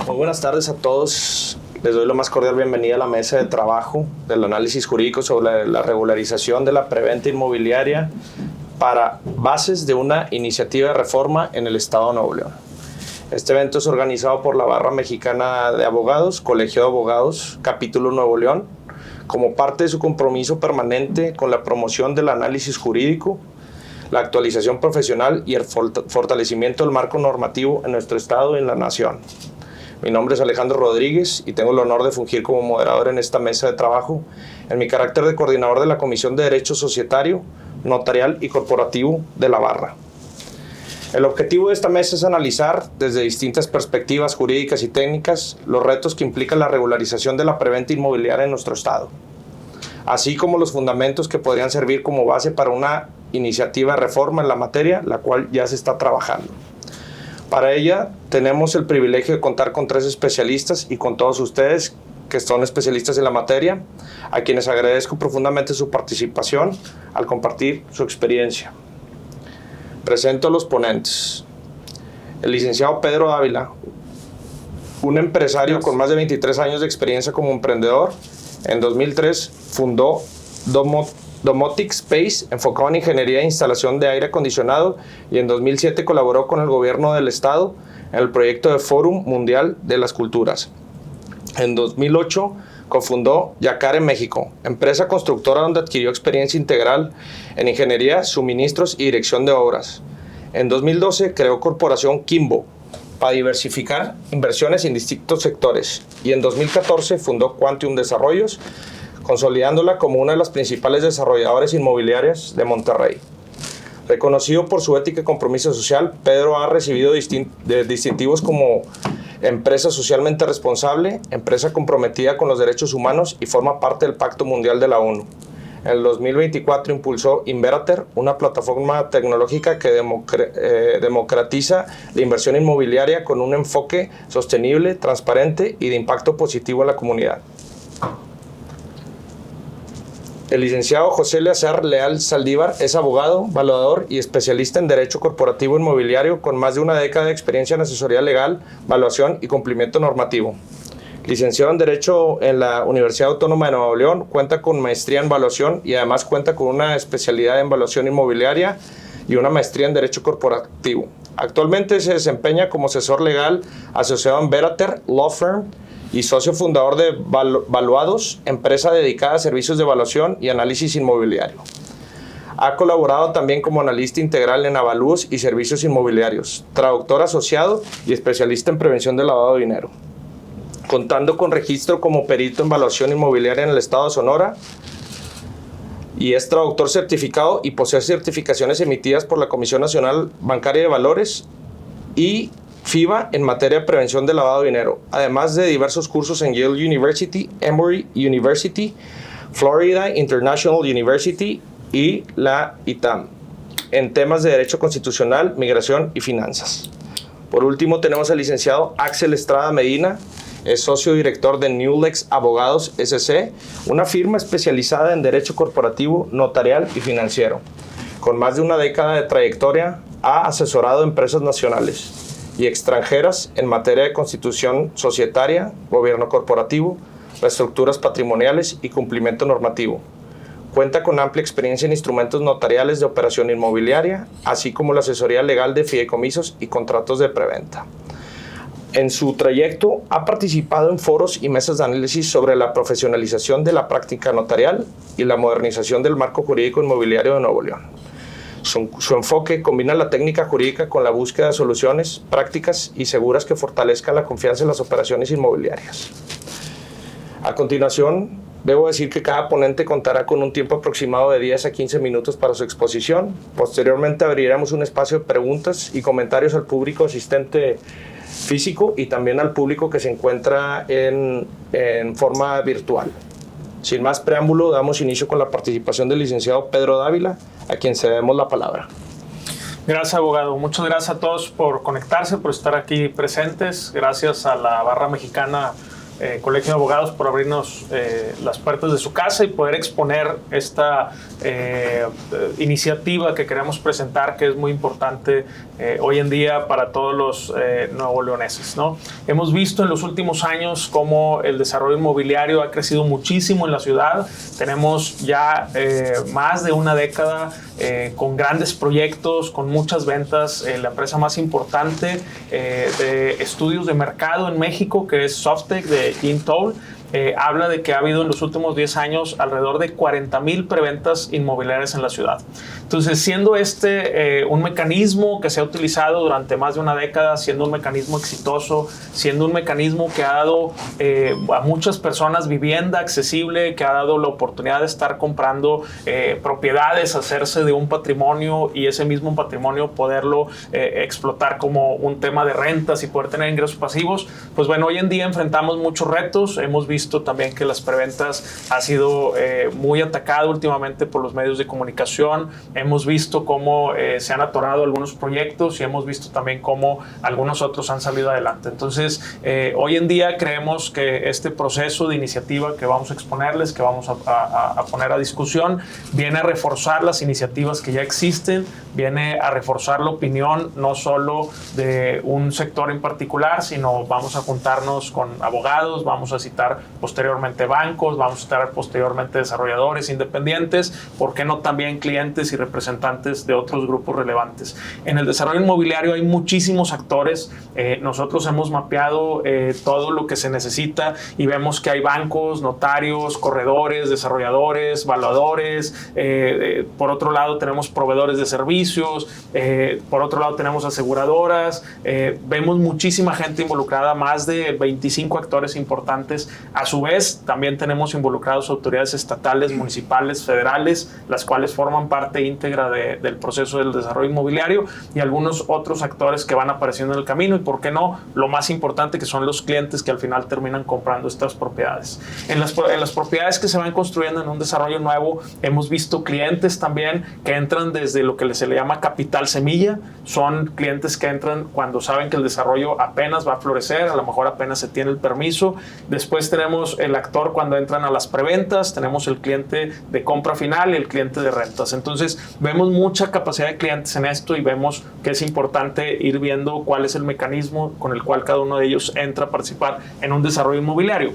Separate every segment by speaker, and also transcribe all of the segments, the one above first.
Speaker 1: Muy buenas tardes a todos. Les doy la más cordial bienvenida a la mesa de trabajo del análisis jurídico sobre la regularización de la preventa inmobiliaria para bases de una iniciativa de reforma en el Estado de Nuevo León. Este evento es organizado por la Barra Mexicana de Abogados, Colegio de Abogados, Capítulo Nuevo León, como parte de su compromiso permanente con la promoción del análisis jurídico, la actualización profesional y el fortalecimiento del marco normativo en nuestro Estado y en la Nación. Mi nombre es Alejandro Rodríguez y tengo el honor de fungir como moderador en esta mesa de trabajo en mi carácter de coordinador de la Comisión de Derecho Societario, Notarial y Corporativo de la Barra. El objetivo de esta mesa es analizar desde distintas perspectivas jurídicas y técnicas los retos que implica la regularización de la preventa inmobiliaria en nuestro Estado, así como los fundamentos que podrían servir como base para una iniciativa de reforma en la materia, la cual ya se está trabajando. Para ella tenemos el privilegio de contar con 3 especialistas y con todos ustedes que son especialistas en la materia, a quienes agradezco profundamente su participación al compartir su experiencia. Presento a los ponentes. El licenciado Pedro Dávila, un empresario con más de 23 años de experiencia como emprendedor. En 2003 fundó Domotic Space, enfocado en ingeniería e instalación de aire acondicionado, y en 2007 colaboró con el gobierno del estado en el proyecto de Fórum Mundial de las Culturas. En 2008 cofundó Yacare México, empresa constructora donde adquirió experiencia integral en ingeniería, suministros y dirección de obras. En 2012 creó Corporación Kimbo para diversificar inversiones en distintos sectores, y en 2014 fundó Quantium Desarrollos, consolidándola como una de las principales desarrolladoras inmobiliarias de Monterrey. Reconocido por su ética y compromiso social, Pedro ha recibido distintivos como empresa socialmente responsable, empresa comprometida con los derechos humanos y forma parte del Pacto Mundial de la ONU. En el 2024 impulsó Inverater, una plataforma tecnológica que democratiza la inversión inmobiliaria con un enfoque sostenible, transparente y de impacto positivo en la comunidad. El licenciado José Eleazar Leal Saldívar es abogado, valuador y especialista en Derecho Corporativo Inmobiliario con más de una década de experiencia en asesoría legal, valuación y cumplimiento normativo. Licenciado en Derecho en la Universidad Autónoma de Nuevo León, cuenta con maestría en valuación y además cuenta con una especialidad en valuación inmobiliaria y una maestría en Derecho Corporativo. Actualmente se desempeña como asesor legal asociado en Verater Law Firm y socio fundador de Valuados, empresa dedicada a servicios de evaluación y análisis inmobiliario. Ha colaborado también como analista integral en avalúos y servicios inmobiliarios, traductor asociado y especialista en prevención del lavado de dinero. Contando con registro como perito en evaluación inmobiliaria en el estado de Sonora, y es traductor certificado y posee certificaciones emitidas por la Comisión Nacional Bancaria de Valores y FIBA en materia de prevención del lavado de dinero, además de diversos cursos en Yale University, Emory University, Florida International University y la ITAM, en temas de derecho constitucional, migración y finanzas. Por último, tenemos al licenciado Axel Estrada Medina, es socio director de Newlex Abogados SC, una firma especializada en derecho corporativo, notarial y financiero. Con más de una década de trayectoria, ha asesorado empresas nacionales y extranjeras en materia de constitución societaria, gobierno corporativo, reestructuras patrimoniales y cumplimiento normativo. Cuenta con amplia experiencia en instrumentos notariales de operación inmobiliaria, así como la asesoría legal de fideicomisos y contratos de preventa. En su trayecto ha participado en foros y mesas de análisis sobre la profesionalización de la práctica notarial y la modernización del marco jurídico inmobiliario de Nuevo León. Su enfoque combina la técnica jurídica con la búsqueda de soluciones prácticas y seguras que fortalezcan la confianza en las operaciones inmobiliarias. A continuación, debo decir que cada ponente contará con un tiempo aproximado de 10 a 15 minutos para su exposición. Posteriormente abriremos un espacio de preguntas y comentarios al público asistente físico y también al público que se encuentra en forma virtual. Sin más preámbulo, damos inicio con la participación del licenciado Pedro Dávila, a quien cedemos la palabra.
Speaker 2: Gracias, abogado. Muchas gracias a todos por conectarse, por estar aquí presentes. Gracias a la Barra Mexicana Colegio de Abogados por abrirnos las puertas de su casa y poder exponer esta iniciativa que queremos presentar, que es muy importante hoy en día para todos los nuevoleoneses, ¿no? Hemos visto en los últimos años cómo el desarrollo inmobiliario ha crecido muchísimo en la ciudad. Tenemos ya más de una década con grandes proyectos, con muchas ventas. La empresa más importante de estudios de mercado en México, que es Softec de Jean Toll, habla de que ha habido en los últimos 10 años alrededor de 40,000 preventas inmobiliarias en la ciudad. Entonces, siendo este un mecanismo que se ha utilizado durante más de una década, siendo un mecanismo exitoso, siendo un mecanismo que ha dado a muchas personas vivienda accesible, que ha dado la oportunidad de estar comprando propiedades, hacerse de un patrimonio y ese mismo patrimonio poderlo explotar como un tema de rentas y poder tener ingresos pasivos, pues bueno, hoy en día enfrentamos muchos retos. Hemos visto también que las preventas ha sido muy atacado últimamente por los medios de comunicación. Hemos visto cómo se han atorado algunos proyectos y hemos visto también cómo algunos otros han salido adelante. Entonces, hoy en día creemos que este proceso de iniciativa que vamos a exponerles, que vamos a poner a discusión, viene a reforzar las iniciativas que ya existen, viene a reforzar la opinión no solo de un sector en particular, sino vamos a juntarnos con abogados, vamos a citar posteriormente bancos, vamos a citar posteriormente desarrolladores independientes, ¿por qué no también clientes y representantes de otros grupos relevantes? En el desarrollo inmobiliario hay muchísimos actores. Nosotros hemos mapeado todo lo que se necesita y vemos que hay bancos, notarios, corredores, desarrolladores, valuadores. Por otro lado tenemos proveedores de servicios, por otro lado tenemos aseguradoras. Vemos muchísima gente involucrada, más de 25 actores importantes. A su vez, también tenemos involucrados autoridades estatales, municipales, federales, las cuales forman parte íntegra del proceso del desarrollo inmobiliario, y algunos otros actores que van apareciendo en el camino, y por qué no, lo más importante, que son los clientes que al final terminan comprando estas propiedades. En las propiedades que se van construyendo en un desarrollo nuevo, hemos visto clientes también que entran desde lo que se le llama capital semilla. Son clientes que entran cuando saben que el desarrollo apenas va a florecer, a lo mejor apenas se tiene el permiso. Después tenemos el actor cuando entran a las preventas, tenemos el cliente de compra final y el cliente de rentas. Entonces vemos mucha capacidad de clientes en esto y vemos que es importante ir viendo cuál es el mecanismo con el cual cada uno de ellos entra a participar en un desarrollo inmobiliario.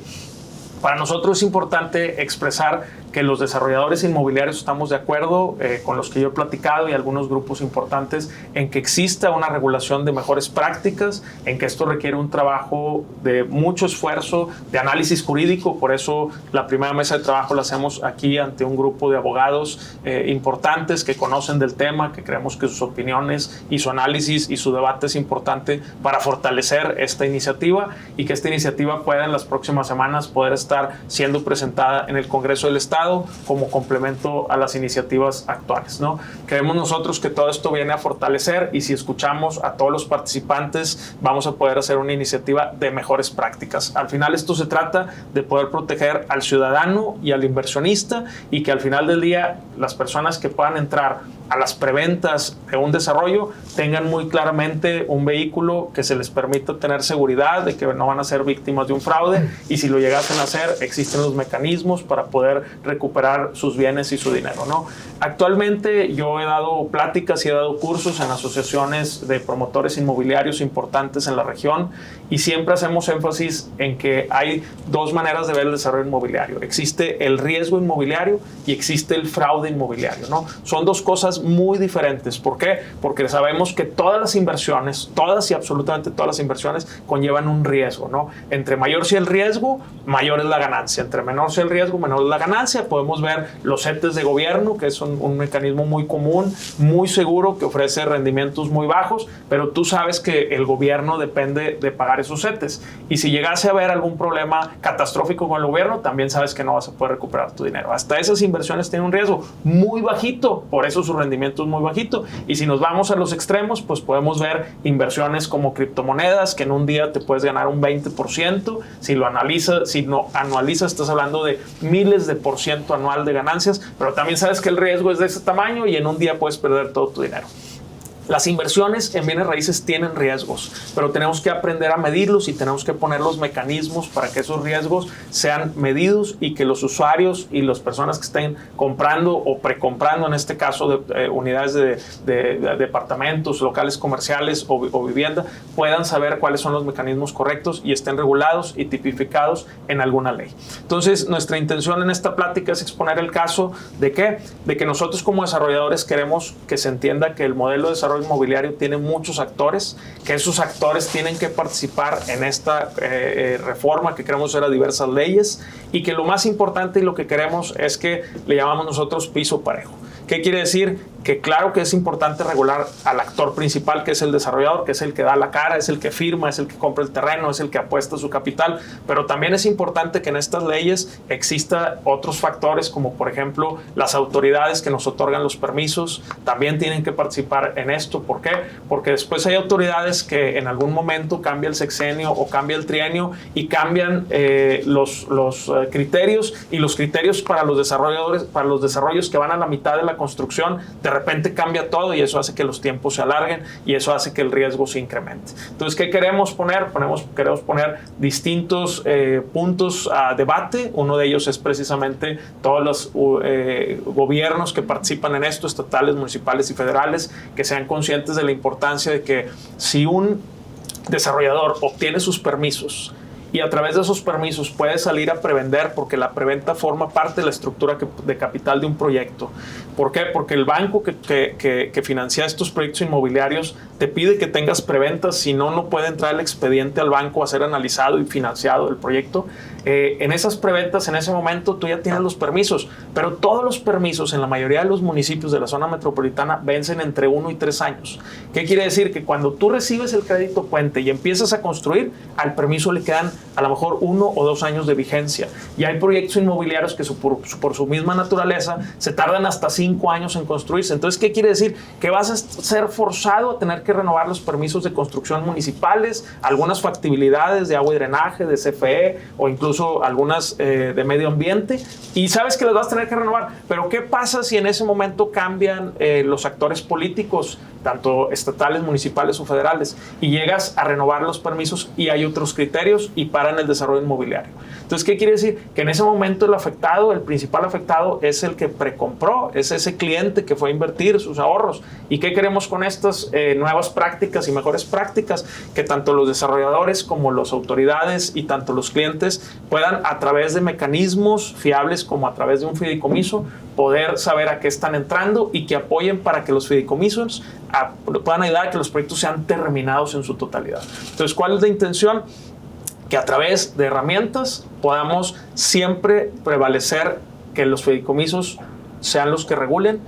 Speaker 2: Para nosotros es importante expresar que los desarrolladores inmobiliarios estamos de acuerdo con los que yo he platicado y algunos grupos importantes en que exista una regulación de mejores prácticas, en que esto requiere un trabajo de mucho esfuerzo, de análisis jurídico. Por eso la primera mesa de trabajo la hacemos aquí ante un grupo de abogados importantes que conocen del tema, que creemos que sus opiniones y su análisis y su debate es importante para fortalecer esta iniciativa y que esta iniciativa pueda en las próximas semanas poder estar siendo presentada en el Congreso del Estado como complemento a las iniciativas actuales, ¿no? Creemos nosotros que todo esto viene a fortalecer, y si escuchamos a todos los participantes vamos a poder hacer una iniciativa de mejores prácticas. Al final esto se trata de poder proteger al ciudadano y al inversionista, y que al final del día las personas que puedan entrar a las preventas de un desarrollo tengan muy claramente un vehículo que se les permita tener seguridad de que no van a ser víctimas de un fraude, y si lo llegasen a hacer existen los mecanismos para poder recuperar sus bienes y su dinero, ¿no? Actualmente yo he dado pláticas y he dado cursos en asociaciones de promotores inmobiliarios importantes en la región, y siempre hacemos énfasis en que hay dos maneras de ver el desarrollo inmobiliario. Existe el riesgo inmobiliario y existe el fraude inmobiliario, ¿no? Son dos cosas muy diferentes. ¿Por qué? Porque sabemos que todas las inversiones, todas y absolutamente todas las inversiones conllevan un riesgo, ¿no? Entre mayor sea el riesgo, mayor es la ganancia. Entre menor sea el riesgo, menor es la ganancia. Podemos ver los CETES de gobierno, que es un mecanismo muy común, muy seguro, que ofrece rendimientos muy bajos, pero tú sabes que el gobierno depende de pagar esos CETES. Y si llegase a haber algún problema catastrófico con el gobierno, también sabes que no vas a poder recuperar tu dinero. Hasta esas inversiones tienen un riesgo muy bajito, por eso su rendimiento es muy bajito. Y si nos vamos a los extremos, pues podemos ver inversiones como criptomonedas, que en un día te puedes ganar un 20%. Si lo analizas, si no anualizas, estás hablando de miles de % anual de ganancias, pero también sabes que el riesgo es de ese tamaño y en un día puedes perder todo tu dinero. Las inversiones en bienes raíces tienen riesgos, pero tenemos que aprender a medirlos y tenemos que poner los mecanismos para que esos riesgos sean medidos y que los usuarios y las personas que estén comprando o precomprando, en este caso de unidades de departamentos, locales comerciales o vivienda, puedan saber cuáles son los mecanismos correctos y estén regulados y tipificados en alguna ley. Entonces, nuestra intención en esta plática es exponer el caso de que nosotros como desarrolladores queremos que se entienda que el modelo de desarrollo inmobiliario tiene muchos actores, que esos actores tienen que participar en esta reforma que queremos hacer a diversas leyes y que lo más importante y lo que queremos es que le llamamos nosotros piso parejo. ¿Qué quiere decir? Que claro que es importante regular al actor principal, que es el desarrollador, que es el que da la cara, es el que firma, es el que compra el terreno, es el que apuesta su capital, pero también es importante que en estas leyes exista otros factores, como por ejemplo las autoridades que nos otorgan los permisos, también tienen que participar en esto. ¿Por qué? Porque después hay autoridades que en algún momento cambia el sexenio o cambia el trienio y cambian los criterios, y los criterios para los desarrolladores, para los desarrollos que van a la mitad de la construcción, de repente cambia todo y eso hace que los tiempos se alarguen y eso hace que el riesgo se incremente. Entonces, ¿qué queremos poner? Queremos poner distintos puntos a debate. Uno de ellos es precisamente todos los gobiernos que participan en esto, estatales, municipales y federales, que sean conscientes de la importancia de que si un desarrollador obtiene sus permisos y a través de esos permisos puede salir a prevender, porque la preventa forma parte de la estructura de capital de un proyecto. ¿Por qué? Porque el banco que financia estos proyectos inmobiliarios te pide que tengas preventas, si no, no puede entrar el expediente al banco a ser analizado y financiado el proyecto. En esas preventas, en ese momento, tú ya tienes los permisos, pero todos los permisos en la mayoría de los municipios de la zona metropolitana vencen entre 1 y 3 años. ¿Qué quiere decir? Que cuando tú recibes el crédito puente y empiezas a construir, al permiso le quedan a lo mejor 1 o 2 años de vigencia. Y hay proyectos inmobiliarios que por su misma naturaleza se tardan hasta 5 años en construirse. Entonces, ¿qué quiere decir? Que vas a ser forzado a tener que renovar los permisos de construcción municipales, algunas factibilidades de agua y drenaje, de CFE o incluso algunas de medio ambiente, y sabes que las vas a tener que renovar. Pero ¿qué pasa si en ese momento cambian los actores políticos, tanto estatales, municipales o federales, y llegas a renovar los permisos y hay otros criterios y paran el desarrollo inmobiliario? Entonces, ¿qué quiere decir? Que en ese momento el afectado, el principal afectado, es el que precompró, es ese cliente que fue a invertir sus ahorros. ¿Y qué queremos con estas nuevas prácticas y mejores prácticas? Que tanto los desarrolladores como las autoridades y tanto los clientes puedan, a través de mecanismos fiables como a través de un fideicomiso, poder saber a qué están entrando y que apoyen para que los fideicomisos puedan ayudar a que los proyectos sean terminados en su totalidad. Entonces, ¿cuál es la intención? Que a través de herramientas podamos siempre prevalecer que los fideicomisos sean los que regulen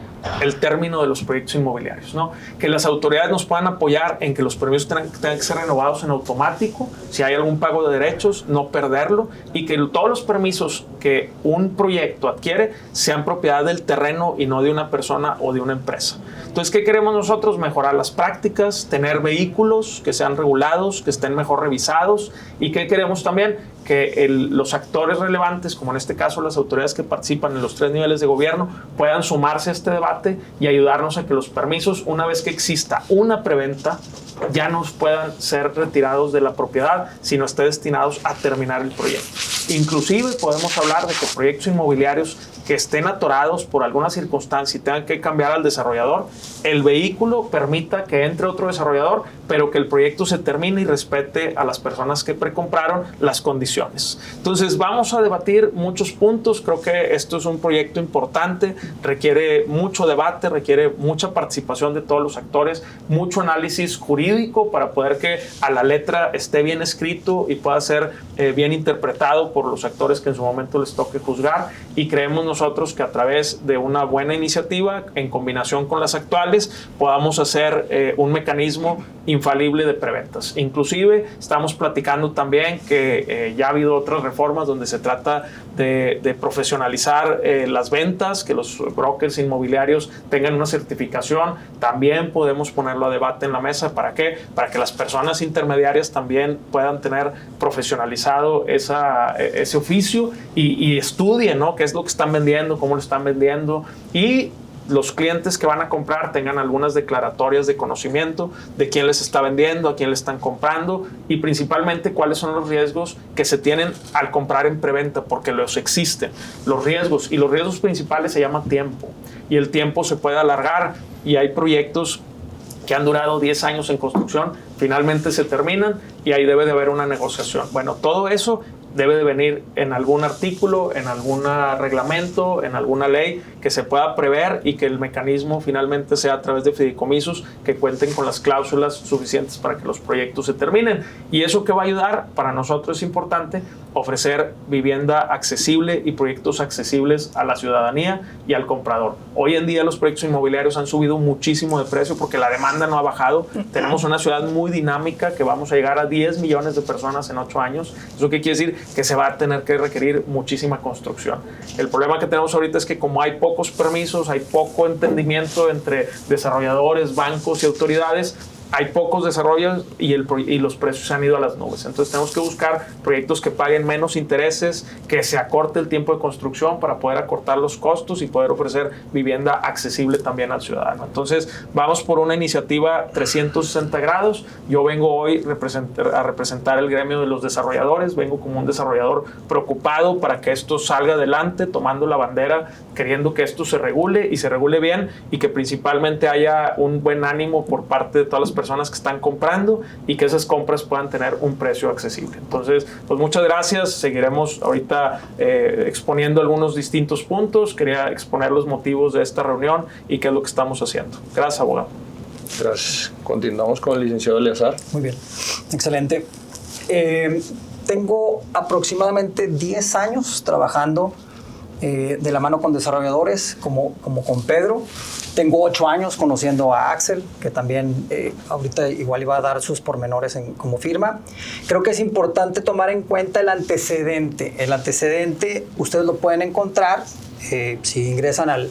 Speaker 2: el término de los proyectos inmobiliarios, ¿no? Que las autoridades nos puedan apoyar en que los permisos tengan que ser renovados en automático, si hay algún pago de derechos, no perderlo, y que todos los permisos que un proyecto adquiere sean propiedad del terreno y no de una persona o de una empresa. Entonces, ¿qué queremos nosotros? Mejorar las prácticas, tener vehículos que sean regulados, que estén mejor revisados. ¿Y qué queremos también? Que los actores relevantes, como en este caso las autoridades que participan en los 3 niveles de gobierno, puedan sumarse a este debate y ayudarnos a que los permisos, una vez que exista una preventa, ya no puedan ser retirados de la propiedad, sino estén destinados a terminar el proyecto. Inclusive podemos hablar de que proyectos inmobiliarios que estén atorados por alguna circunstancia y tengan que cambiar al desarrollador, el vehículo permita que entre otro desarrollador, pero que el proyecto se termine y respete a las personas que precompraron las condiciones. Entonces, vamos a debatir muchos puntos. Creo que esto es un proyecto importante, requiere mucho debate, requiere mucha participación de todos los actores, mucho análisis jurídico para poder que a la letra esté bien escrito y pueda ser bien interpretado por los actores que en su momento les toque juzgar, y creemos nosotros que a través de una buena iniciativa, en combinación con las actuales, podamos hacer un mecanismo infalible de preventas. Inclusive estamos platicando también que ya ha habido otras reformas donde se trata de profesionalizar las ventas, que los brokers inmobiliarios tengan una certificación. También podemos ponerlo a debate en la mesa. ¿Para qué? Para que las personas intermediarias también puedan tener profesionalizado ese oficio y estudien, ¿no? Qué es lo que están vendiendo, cómo lo están vendiendo, y los clientes que van a comprar tengan algunas declaratorias de conocimiento de quién les está vendiendo, a quién le están comprando y principalmente cuáles son los riesgos que se tienen al comprar en preventa, porque los existen, los riesgos, y los riesgos principales se llama tiempo, y el tiempo se puede alargar, y hay proyectos que han durado 10 años en construcción, finalmente se terminan y ahí debe de haber una negociación. Bueno, todo eso debe de venir en algún artículo, en algún reglamento, en alguna ley que se pueda prever y que el mecanismo finalmente sea a través de fideicomisos que cuenten con las cláusulas suficientes para que los proyectos se terminen. ¿Y eso qué va a ayudar? Para nosotros es importante ofrecer vivienda accesible y proyectos accesibles a la ciudadanía y al comprador. Hoy en día los proyectos inmobiliarios han subido muchísimo de precio porque la demanda no ha bajado. Tenemos una ciudad muy dinámica que vamos a llegar a 10 millones de personas en 8 años. ¿Eso qué quiere decir? Que se va a tener que requerir muchísima construcción. El problema que tenemos ahorita es que como hay pocos permisos, hay poco entendimiento entre desarrolladores, bancos y autoridades, hay pocos desarrollos y los precios se han ido a las nubes. Entonces tenemos que buscar proyectos que paguen menos intereses, que se acorte el tiempo de construcción para poder acortar los costos y poder ofrecer vivienda accesible también al ciudadano. Entonces vamos por una iniciativa 360 grados. Yo vengo hoy a representar el gremio de los desarrolladores, vengo como un desarrollador preocupado para que esto salga adelante, tomando la bandera, queriendo que esto se regule y se regule bien y que principalmente haya un buen ánimo por parte de todas las personas que están comprando y que esas compras puedan tener un precio accesible. Entonces, pues muchas gracias. Seguiremos ahorita exponiendo algunos distintos puntos. Quería exponer los motivos de esta reunión y qué es lo que estamos haciendo. Gracias, abogado.
Speaker 1: Gracias. Continuamos con el licenciado Eleazar.
Speaker 3: Muy bien, excelente. Tengo aproximadamente 10 años trabajando de la mano con desarrolladores como con Pedro. Tengo 8 años conociendo a Axel, que también ahorita igual iba a dar sus pormenores como firma. Creo que es importante tomar en cuenta el antecedente. El antecedente ustedes lo pueden encontrar si ingresan al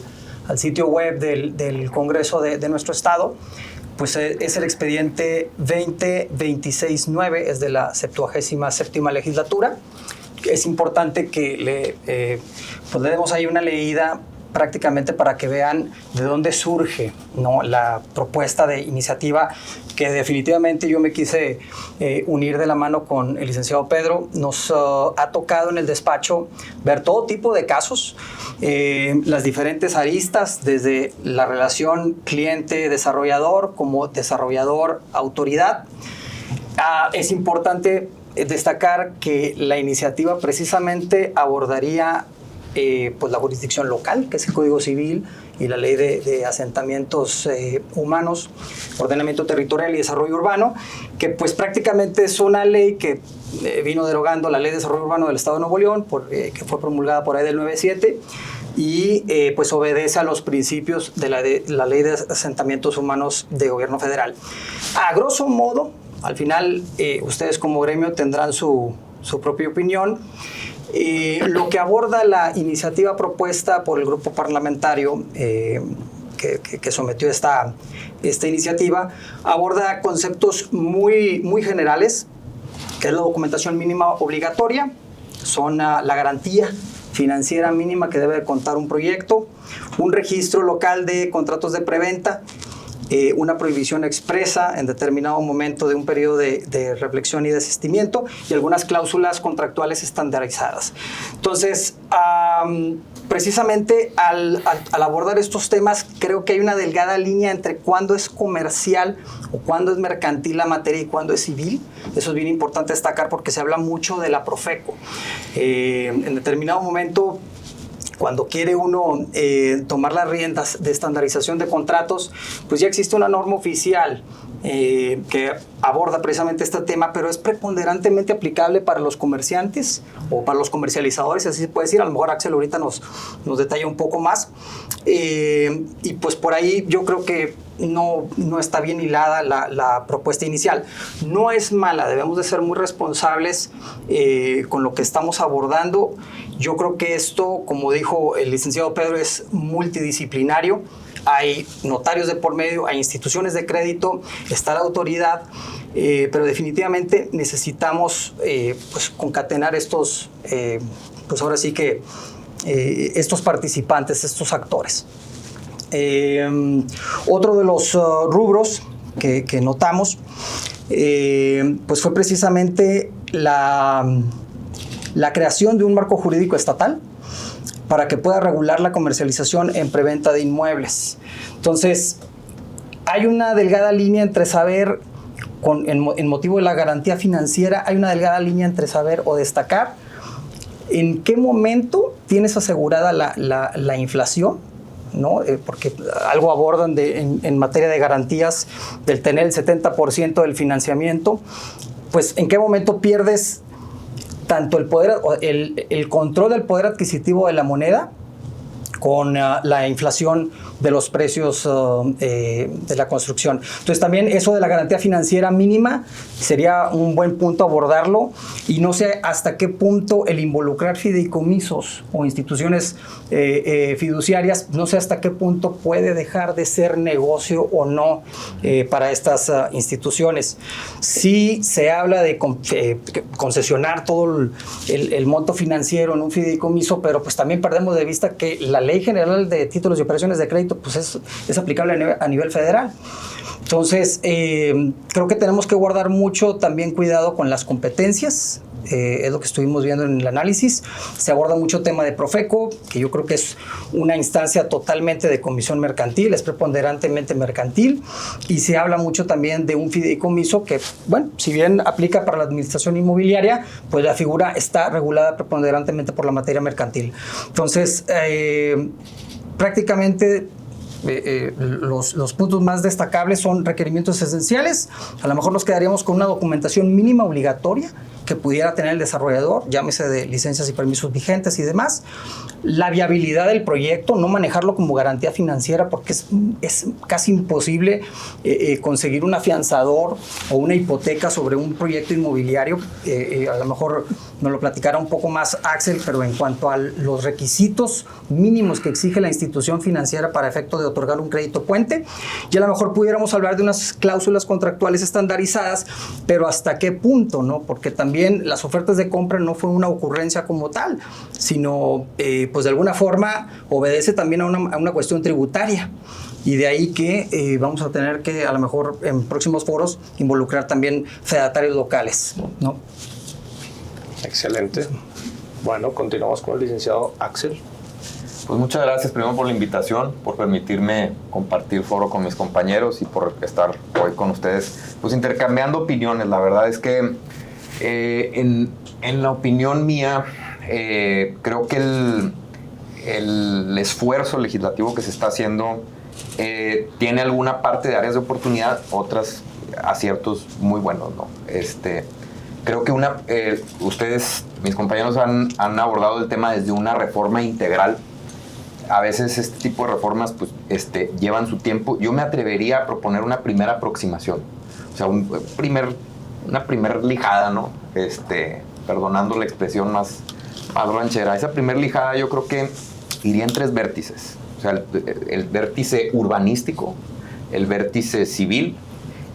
Speaker 3: sitio web del Congreso de nuestro estado. Pues es el expediente 20-26-9, es de la 77ª legislatura. Es importante que le demos ahí una leída prácticamente para que vean de dónde surge, ¿no?, la propuesta de iniciativa que definitivamente yo me quise unir de la mano con el licenciado Pedro. Nos ha tocado en el despacho ver todo tipo de casos, las diferentes aristas, desde la relación cliente-desarrollador como desarrollador-autoridad. Es importante destacar que la iniciativa precisamente abordaría pues la jurisdicción local, que es el Código Civil y la Ley de Asentamientos Humanos, Ordenamiento Territorial y Desarrollo Urbano, que pues prácticamente es una ley que vino derogando la Ley de Desarrollo Urbano del Estado de Nuevo León, que fue promulgada por ahí del 97, y pues obedece a los principios de la Ley de Asentamientos Humanos de Gobierno Federal. A grosso modo, al final ustedes como gremio tendrán su propia opinión. Lo que aborda la iniciativa propuesta por el grupo parlamentario que sometió esta iniciativa, aborda conceptos muy generales, que es la documentación mínima obligatoria, son la garantía financiera mínima que debe contar un proyecto, un registro local de contratos de preventa, una prohibición expresa en determinado momento de un periodo de reflexión y desistimiento y algunas cláusulas contractuales estandarizadas. Entonces, precisamente al abordar estos temas, creo que hay una delgada línea entre cuándo es comercial o cuándo es mercantil la materia y cuándo es civil. Eso es bien importante destacar porque se habla mucho de la Profeco. En determinado momento, cuando quiere uno tomar las riendas de estandarización de contratos, pues ya existe una norma oficial que aborda precisamente este tema, pero es preponderantemente aplicable para los comerciantes o para los comercializadores, así se puede decir. A lo mejor Axel ahorita nos detalla un poco más. Y pues por ahí yo creo que no está bien hilada la propuesta inicial. No es mala, debemos de ser muy responsables con lo que estamos abordando. Yo creo que esto, como dijo el licenciado Pedro, es multidisciplinario. Hay notarios de por medio, hay instituciones de crédito, está la autoridad, pero definitivamente necesitamos pues concatenar estos, pues ahora sí que estos participantes, estos actores. Otro de los rubros que notamos pues fue precisamente la creación de un marco jurídico estatal para que pueda regular la comercialización en preventa de inmuebles. Entonces, hay una delgada línea entre saber, en motivo de la garantía financiera, hay una delgada línea entre saber o destacar en qué momento tienes asegurada la inflación, ¿no? Porque algo abordan en materia de garantías del tener el 70% del financiamiento, pues en qué momento pierdes tanto el control del poder adquisitivo de la moneda con la inflación de los precios de la construcción. Entonces también eso de la garantía financiera mínima sería un buen punto abordarlo, y no sé hasta qué punto el involucrar fideicomisos o instituciones fiduciarias, no sé hasta qué punto puede dejar de ser negocio o no para estas instituciones. Sí se habla de concesionar todo el monto financiero en un fideicomiso, pero pues también perdemos de vista que la Ley General de Títulos y Operaciones de Crédito pues es aplicable a nivel federal. Entonces, creo que tenemos que guardar mucho también cuidado con las competencias. Es lo que estuvimos viendo en el análisis. Se aborda mucho tema de Profeco, que yo creo que es una instancia totalmente de comisión mercantil, es preponderantemente mercantil, y se habla mucho también de un fideicomiso que, bueno, si bien aplica para la administración inmobiliaria, pues la figura está regulada preponderantemente por la materia mercantil. Entonces, prácticamente los puntos más destacables son requerimientos esenciales. A lo mejor nos quedaríamos con una documentación mínima obligatoria que pudiera tener el desarrollador, llámese de licencias y permisos vigentes y demás. La viabilidad del proyecto, no manejarlo como garantía financiera, porque es casi imposible conseguir un afianzador o una hipoteca sobre un proyecto inmobiliario. A lo mejor nos lo platicará un poco más Axel, pero en cuanto a los requisitos mínimos que exige la institución financiera para efecto de otorgar un crédito puente, y a lo mejor pudiéramos hablar de unas cláusulas contractuales estandarizadas, pero ¿hasta qué punto, no? Porque también las ofertas de compra no fue una ocurrencia como tal, sino pues de alguna forma obedece también a una cuestión tributaria. Y de ahí que vamos a tener que, a lo mejor en próximos foros, involucrar también fedatarios locales, ¿no?
Speaker 1: Excelente. Bueno, continuamos con el licenciado Axel.
Speaker 4: Pues muchas gracias primero por la invitación, por permitirme compartir foro con mis compañeros y por estar hoy con ustedes, pues intercambiando opiniones. La verdad es que en la opinión mía, creo que el esfuerzo legislativo que se está haciendo tiene alguna parte de áreas de oportunidad, otras aciertos muy buenos, ¿no? Creo que ustedes, mis compañeros, han abordado el tema desde una reforma integral. A veces este tipo de reformas pues, llevan su tiempo. Yo me atrevería a proponer una primera aproximación, o sea, una primer lijada, ¿no? Perdonando la expresión más ranchera. Esa primer lijada yo creo que iría en 3 vértices. O sea, el vértice urbanístico, el vértice civil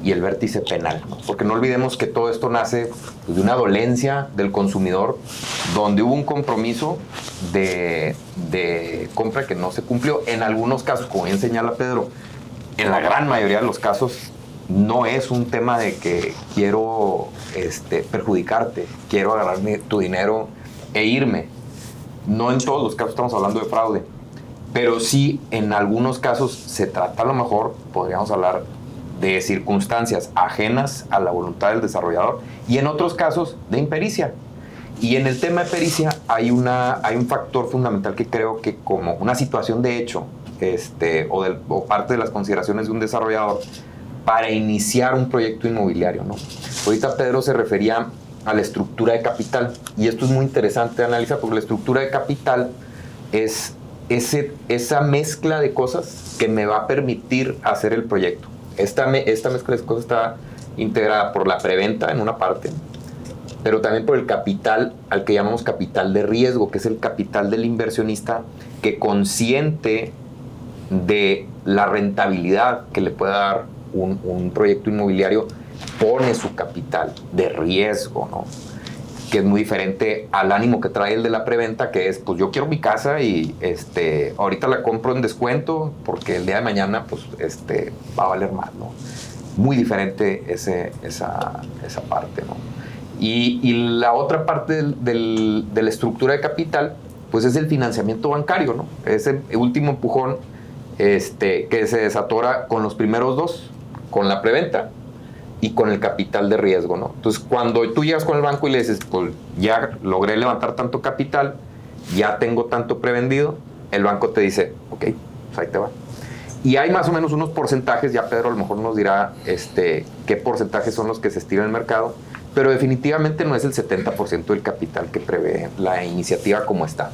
Speaker 4: y el vértice penal, ¿no? Porque no olvidemos que todo esto nace pues, de una dolencia del consumidor, donde hubo un compromiso de compra que no se cumplió. En algunos casos, como bien señala Pedro, en la gran mayoría de los casos no es un tema de que quiero perjudicarte, quiero agarrarme tu dinero e irme. No en todos los casos estamos hablando de fraude, pero sí en algunos casos se trata, a lo mejor podríamos hablar de circunstancias ajenas a la voluntad del desarrollador, y en otros casos de impericia. Y en el tema de pericia hay un factor fundamental que creo que como una situación de hecho o parte de las consideraciones de un desarrollador para iniciar un proyecto inmobiliario, ¿no? Ahorita Pedro se refería a la estructura de capital, y esto es muy interesante de analizar, porque la estructura de capital es esa mezcla de cosas que me va a permitir hacer el proyecto. Esta mezcla de cosas está integrada por la preventa en una parte, pero también por el capital al que llamamos capital de riesgo, que es el capital del inversionista que, consciente de la rentabilidad que le pueda dar un proyecto inmobiliario, pone su capital de riesgo, ¿no? que es muy diferente al ánimo que trae el de la preventa, que es, pues yo quiero mi casa y ahorita la compro en descuento porque el día de mañana pues va a valer más, ¿no? Muy diferente esa parte, ¿no? Y la otra parte de la estructura de capital, pues es el financiamiento bancario, ¿no? Ese último empujón que se desatora con los primeros dos, con la preventa y con el capital de riesgo, ¿no? Entonces, cuando tú llegas con el banco y le dices, pues ya logré levantar tanto capital, ya tengo tanto prevendido, el banco te dice, ok, pues ahí te va. Y hay más o menos unos porcentajes, ya Pedro a lo mejor nos dirá qué porcentajes son los que se estiran en el mercado, pero definitivamente no es el 70% del capital que prevé la iniciativa como está.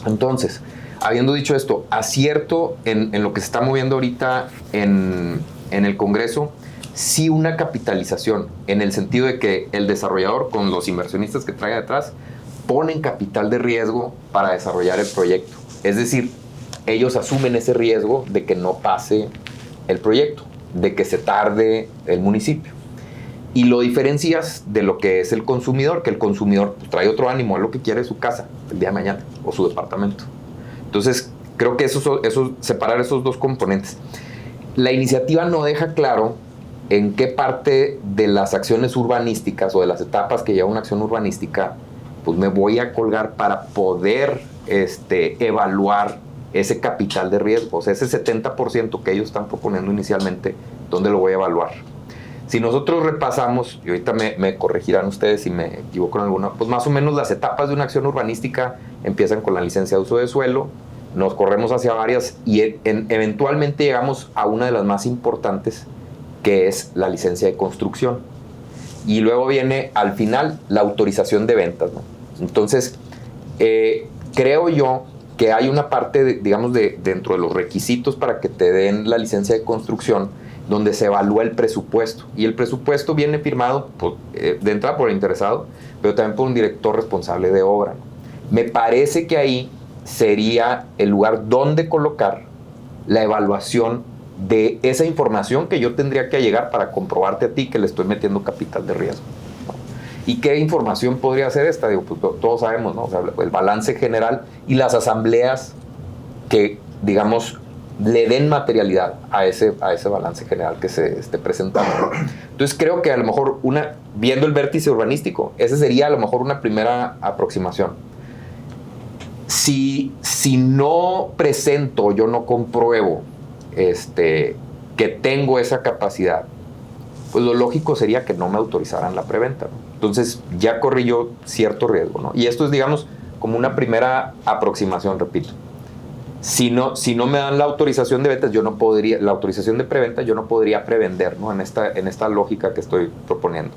Speaker 4: Entonces, habiendo dicho esto, acierto en lo que se está moviendo ahorita en el Congreso, sí una capitalización, en el sentido de que el desarrollador, con los inversionistas que trae detrás, ponen capital de riesgo para desarrollar el proyecto. Es decir, ellos asumen ese riesgo de que no pase el proyecto, de que se tarde el municipio. Y lo diferencias de lo que es el consumidor, que el consumidor pues, trae otro ánimo, a lo que quiere su casa el día de mañana o su departamento. Entonces, creo que separar esos dos componentes. La iniciativa no deja claro en qué parte de las acciones urbanísticas o de las etapas que lleva una acción urbanística pues me voy a colgar para poder evaluar ese capital de riesgo, o sea, ese 70% que ellos están proponiendo inicialmente, ¿dónde lo voy a evaluar? Si nosotros repasamos, y ahorita me corregirán ustedes si me equivoco en alguna, pues más o menos las etapas de una acción urbanística empiezan con la licencia de uso de suelo, nos corremos hacia varias y eventualmente llegamos a una de las más importantes, que es la licencia de construcción. Y luego viene al final la autorización de ventas, ¿no? Entonces, creo yo que hay una parte, dentro de los requisitos para que te den la licencia de construcción, donde se evalúa el presupuesto. Y el presupuesto viene firmado de entrada por el interesado, pero también por un director responsable de obra, ¿no? Me parece que ahí sería el lugar donde colocar la evaluación de esa información que yo tendría que llegar para comprobarte a ti que le estoy metiendo capital de riesgo, ¿no? ¿Y qué información podría ser esta? Pues todos sabemos, ¿no? O sea, el balance general y las asambleas que, le den materialidad a ese balance general que se esté presentando. Entonces creo que a lo mejor viendo el vértice urbanístico, esa sería a lo mejor una primera aproximación. Si no presento, yo no compruebo que tengo esa capacidad, pues lo lógico sería que no me autorizaran la preventa, ¿no? Entonces ya corrí yo cierto riesgo, ¿no? Y esto es, como una primera aproximación, repito. Si no me dan la autorización de ventas, la autorización de preventa, yo no podría prevender, ¿no? En esta lógica que estoy proponiendo.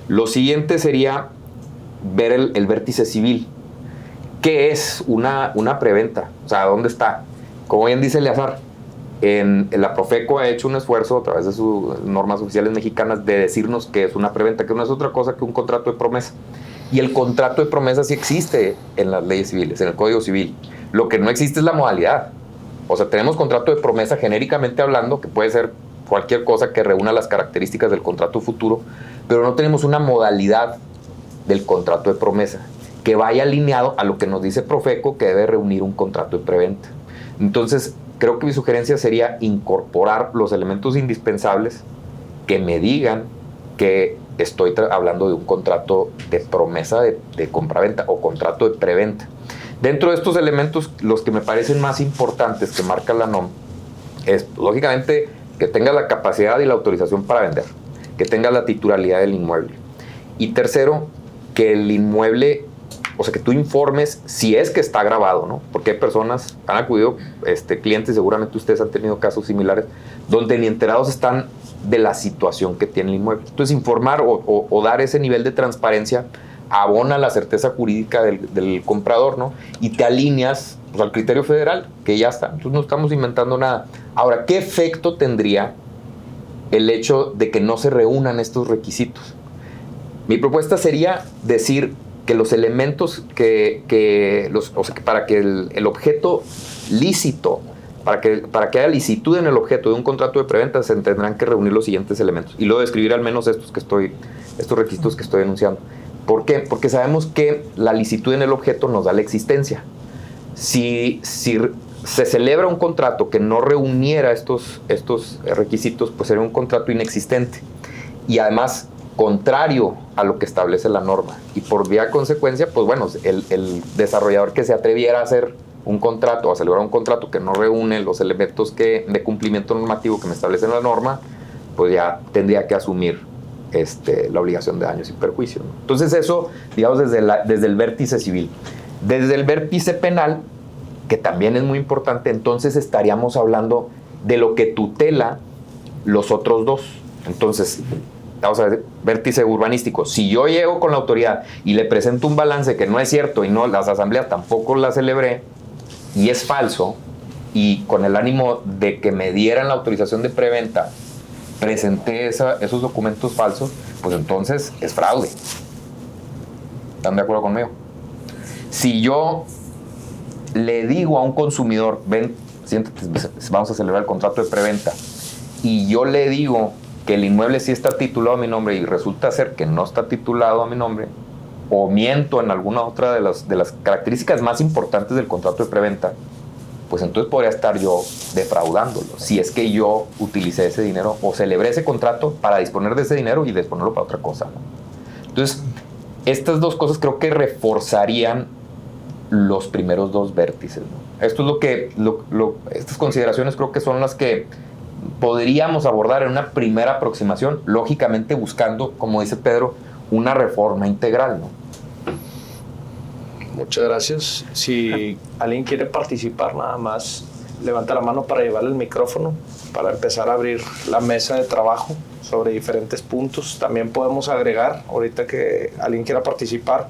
Speaker 4: Lo siguiente sería ver el vértice civil. ¿Qué es una preventa? O sea, ¿dónde está? Como bien dice Eleazar, la Profeco ha hecho un esfuerzo a través de sus normas oficiales mexicanas de decirnos que es una preventa, que no es otra cosa que un contrato de promesa. Y el contrato de promesa sí existe en las leyes civiles, en el Código Civil. Lo que no existe es la modalidad. O sea, tenemos contrato de promesa genéricamente hablando, que puede ser cualquier cosa que reúna las características del contrato futuro, pero no tenemos una modalidad del contrato de promesa que vaya alineado a lo que nos dice Profeco que debe reunir un contrato de preventa. Entonces, creo que mi sugerencia sería incorporar los elementos indispensables que me digan que estoy hablando de un contrato de promesa de compraventa o contrato de preventa. Dentro de estos elementos, los que me parecen más importantes que marca la NOM es, lógicamente, que tenga la capacidad y la autorización para vender, que tenga la titularidad del inmueble. Y tercero, que el inmueble, o sea, que tú informes si es que está grabado, ¿no? Porque hay personas, han acudido clientes, seguramente ustedes han tenido casos similares, donde ni enterados están de la situación que tiene el inmueble. Entonces, informar o dar ese nivel de transparencia abona la certeza jurídica del comprador, ¿no? Y te alineas pues, al criterio federal, que ya está. Entonces no estamos inventando nada. Ahora, ¿qué efecto tendría el hecho de que no se reúnan estos requisitos? Mi propuesta sería decir que los elementos o sea, que para que el objeto lícito, para que haya licitud en el objeto de un contrato de preventa, se tendrán que reunir los siguientes elementos. Y luego describir al menos estos requisitos que estoy enunciando. ¿Por qué? Porque sabemos que la licitud en el objeto nos da la existencia. Si se celebra un contrato que no reuniera estos requisitos, pues sería un contrato inexistente. Y además, contrario a lo que establece la norma. Y por vía consecuencia, pues bueno, el desarrollador que se atreviera a hacer un contrato o a celebrar un contrato que no reúne los elementos de cumplimiento normativo que me establece la norma, pues ya tendría que asumir la obligación de daños y perjuicios, ¿no? Entonces eso, digamos, desde el vértice civil. Desde el vértice penal, que también es muy importante, entonces estaríamos hablando de lo que tutela los otros dos. Entonces, vamos a ver, vértice urbanístico. Si yo llego con la autoridad y le presento un balance que no es cierto y no, las asambleas tampoco las celebré y es falso, y con el ánimo de que me dieran la autorización de preventa presenté esos documentos falsos, pues entonces es fraude. ¿Están de acuerdo conmigo? Si yo le digo a un consumidor, ven, siéntate, vamos a celebrar el contrato de preventa, y yo le digo que el inmueble sí está titulado a mi nombre y resulta ser que no está titulado a mi nombre, o miento en alguna otra de las características más importantes del contrato de preventa, pues entonces podría estar yo defraudándolo, si es que yo utilicé ese dinero o celebré ese contrato para disponer de ese dinero y disponerlo para otra cosa, ¿no? Entonces, estas dos cosas creo que reforzarían los primeros dos vértices, ¿no? Esto es lo que, estas consideraciones creo que son las que podríamos abordar en una primera aproximación, lógicamente buscando, como dice Pedro, una reforma integral, ¿no?
Speaker 1: Muchas gracias. Si alguien quiere participar, nada más levanta la mano para llevarle el micrófono, para empezar a abrir la mesa de trabajo sobre diferentes puntos. También podemos agregar, ahorita que alguien quiera participar,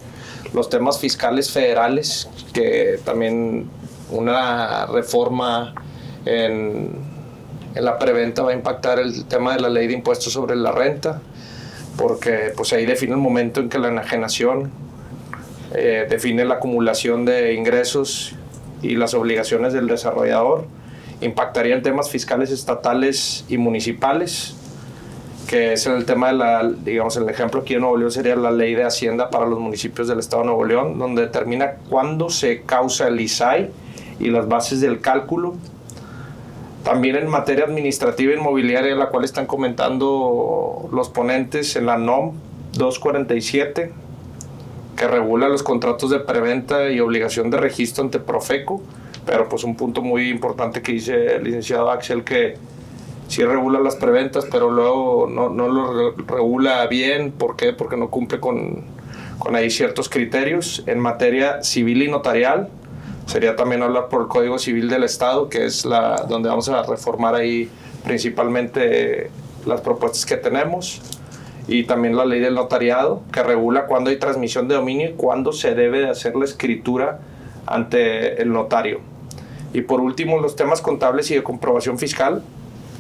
Speaker 1: los temas fiscales federales, que también una reforma en la preventa va a impactar el tema de la ley de impuestos sobre la renta, porque pues ahí define el momento en que la enajenación define la acumulación de ingresos y las obligaciones del desarrollador. Impactaría en temas fiscales estatales y municipales, que es el tema de digamos, el ejemplo aquí en Nuevo León sería la ley de Hacienda para los municipios del estado de Nuevo León, donde determina cuándo se causa el ISAI y las bases del cálculo. También en materia administrativa e inmobiliaria, la cual están comentando los ponentes en la NOM 247, que regula los contratos de preventa y obligación de registro ante Profeco, pero pues un punto muy importante que dice el licenciado Axel, que sí regula las preventas, pero luego no lo regula bien. ¿Por qué? Porque no cumple con ahí ciertos criterios. En materia civil y notarial, sería también hablar por el Código Civil del Estado, que es donde vamos a reformar ahí principalmente las propuestas que tenemos. Y también la ley del notariado, que regula cuándo hay transmisión de dominio y cuándo se debe de hacer la escritura ante el notario. Y por último, los temas contables y de comprobación fiscal,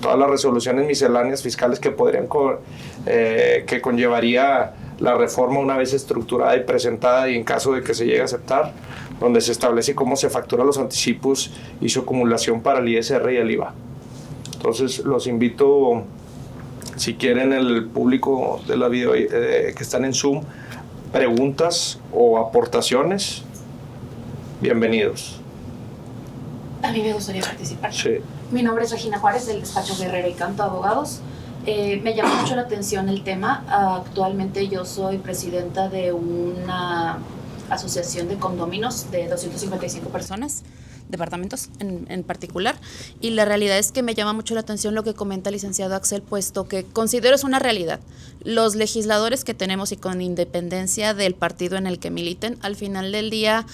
Speaker 1: todas las resoluciones misceláneas fiscales que podrían que conllevaría la reforma una vez estructurada y presentada, y en caso de que se llegue a aceptar, donde se establece cómo se facturan los anticipos y su acumulación para el ISR y el IVA. Entonces, los invito, si quieren, el público de la video que están en Zoom, preguntas o aportaciones, bienvenidos.
Speaker 5: A mí me gustaría participar.
Speaker 1: Sí.
Speaker 5: Mi nombre es Regina Juárez, del despacho Guerrero y Canto Abogados. Me llama mucho la atención el tema. Actualmente yo soy presidenta de una asociación de condóminos de 255 personas, departamentos en particular, y la realidad es que me llama mucho la atención lo que comenta el licenciado Axel, puesto que considero es una realidad. Los legisladores que tenemos, y con independencia del partido en el que militen, al final del día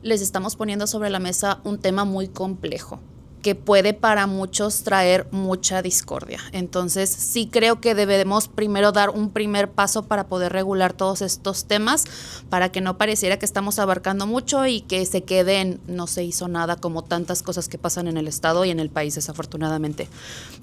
Speaker 5: les estamos poniendo sobre la mesa un tema muy complejo, que puede para muchos traer mucha discordia. Entonces, sí creo que debemos primero dar un primer paso para poder regular todos estos temas, para que no pareciera que estamos abarcando mucho y que se quede en no se hizo nada, como tantas cosas que pasan en el Estado y en el país, desafortunadamente.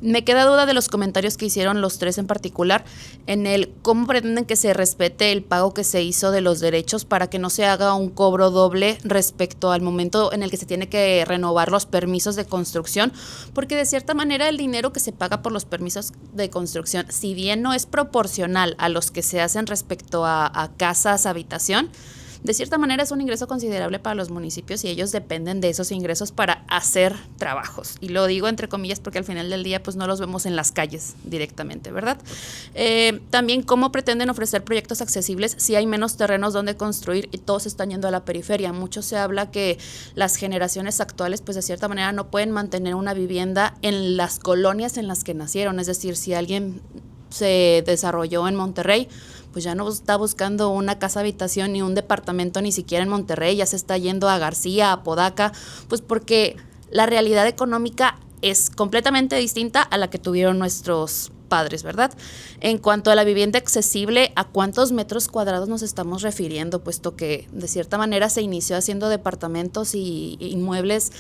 Speaker 5: Me queda duda de los comentarios que hicieron los tres en particular, en el cómo pretenden que se respete el pago que se hizo de los derechos para que no se haga un cobro doble respecto al momento en el que se tiene que renovar los permisos de construcción
Speaker 6: construcción, porque de cierta manera el dinero que se paga por los permisos de construcción, si bien no es proporcional a los que se hacen respecto a casas, habitación, de cierta manera es un ingreso considerable para los municipios y ellos dependen de esos ingresos para hacer trabajos. Y lo digo entre comillas porque al final del día pues no los vemos en las calles directamente, ¿verdad? También cómo pretenden ofrecer proyectos accesibles si hay menos terrenos donde construir y todos están yendo a la periferia. Mucho se habla que las generaciones actuales pues de cierta manera no pueden mantener una vivienda en las colonias en las que nacieron. Es decir, si alguien se desarrolló en Monterrey, pues ya no está buscando una casa habitación ni un departamento ni siquiera en Monterrey, ya se está yendo a García, a Apodaca, pues porque la realidad económica es completamente distinta a la que tuvieron nuestros padres, ¿verdad? En cuanto a la vivienda accesible, ¿a cuántos metros cuadrados nos estamos refiriendo? Puesto que de cierta manera se inició haciendo departamentos y inmuebles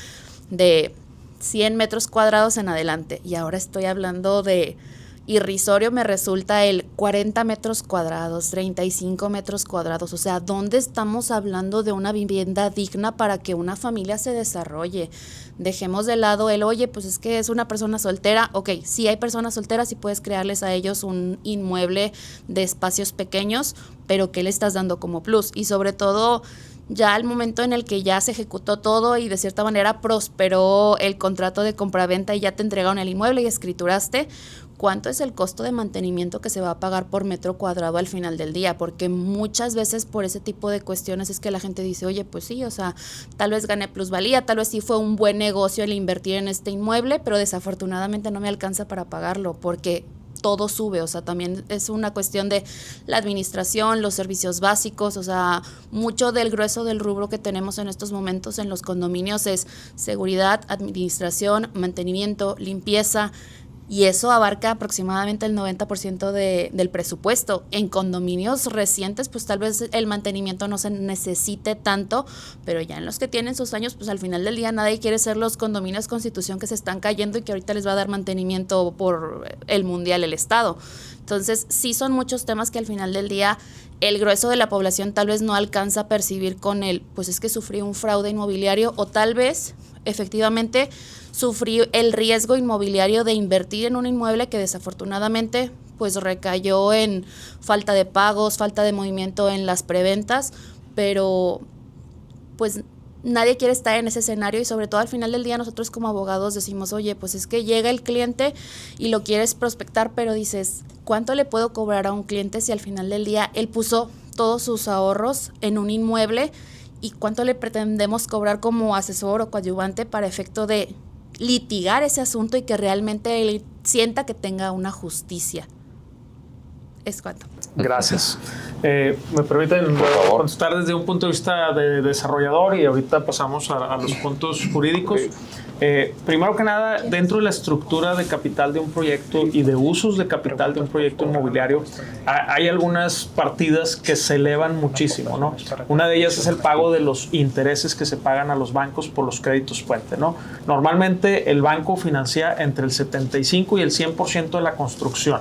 Speaker 6: de 100 metros cuadrados en adelante y ahora estoy hablando de irrisorio, me resulta el 40 metros cuadrados, 35 metros cuadrados. O sea, ¿dónde estamos hablando de una vivienda digna para que una familia se desarrolle? Dejemos de lado el, oye, pues es que es una persona soltera. Ok, sí hay personas solteras y puedes crearles a ellos un inmueble de espacios pequeños, pero ¿qué le estás dando como plus? Y sobre todo, ya al momento en el que ya se ejecutó todo y de cierta manera prosperó el contrato de compraventa y ya te entregaron el inmueble y escrituraste, ¿cuánto es el costo de mantenimiento que se va a pagar por metro cuadrado al final del día? Porque muchas veces por ese tipo de cuestiones es que la gente dice, oye, pues sí, o sea, tal vez gané plusvalía, tal vez sí fue un buen negocio el invertir en este inmueble, pero desafortunadamente no me alcanza para pagarlo porque todo sube, o sea, también es una cuestión de la administración, los servicios básicos, o sea, mucho del grueso del rubro que tenemos en estos momentos en los condominios es seguridad, administración, mantenimiento, limpieza, y eso abarca aproximadamente el 90% del presupuesto. En condominios recientes, pues tal vez el mantenimiento no se necesite tanto, pero ya en los que tienen sus años, pues al final del día nadie quiere ser los condominios Constitución que se están cayendo y que ahorita les va a dar mantenimiento por el mundial, el Estado. Entonces, sí son muchos temas que al final del día el grueso de la población tal vez no alcanza a percibir con el, pues es que sufrí un fraude inmobiliario o tal vez, efectivamente, sufrí el riesgo inmobiliario de invertir en un inmueble que desafortunadamente pues recayó en falta de pagos, falta de movimiento en las preventas, pero pues nadie quiere estar en ese escenario y sobre todo al final del día nosotros como abogados decimos, oye, pues es que llega el cliente y lo quieres prospectar, pero dices, ¿cuánto le puedo cobrar a un cliente si al final del día él puso todos sus ahorros en un inmueble y cuánto le pretendemos cobrar como asesor o coadyuvante para efecto de litigar ese asunto y que realmente él sienta que tenga una justicia? Es cuanto.
Speaker 2: Gracias. Me permiten contestar desde un punto de vista de desarrollador y ahorita pasamos a los puntos jurídicos. Primero que nada, dentro de la estructura de capital de un proyecto y de usos de capital de un proyecto inmobiliario, hay algunas partidas que se elevan muchísimo, ¿no? Una de ellas es el pago de los intereses que se pagan a los bancos por los créditos puente, ¿no? Normalmente el banco financia entre el 75 y el 100% de la construcción.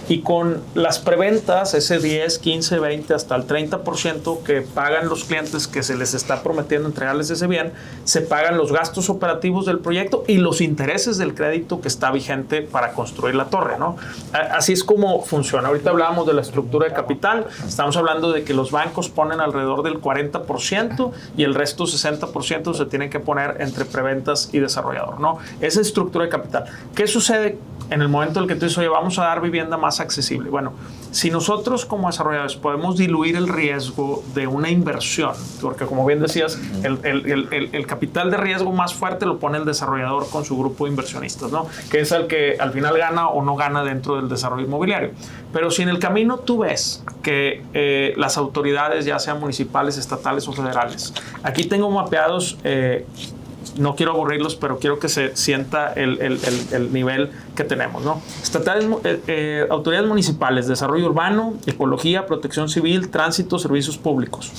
Speaker 2: Y con las preventas, ese 10, 15, 20, hasta el 30% que pagan los clientes que se les está prometiendo entregarles ese bien, se pagan los gastos operativos del proyecto y los intereses del crédito que está vigente para construir la torre, ¿no? Así es como funciona. Ahorita hablábamos de la estructura de capital, estamos hablando de que los bancos ponen alrededor del 40% y el resto 60% se tiene que poner entre preventas y desarrollador, ¿no? Esa es estructura de capital. ¿Qué sucede en el momento en el que tú dices, oye, vamos a dar vivienda más accesible? Bueno, si nosotros como desarrolladores podemos diluir el riesgo de una inversión, porque como bien decías, el capital de riesgo más fuerte lo pone el desarrollador con su grupo de inversionistas, ¿no? Que es el que al final gana o no gana dentro del desarrollo inmobiliario. Pero si en el camino tú ves que las autoridades, ya sean municipales, estatales o federales, aquí tengo mapeados, no quiero aburrirlos, pero quiero que se sienta el nivel que tenemos, ¿no? Estatales, autoridades municipales, desarrollo urbano, ecología, protección civil, tránsito, servicios públicos.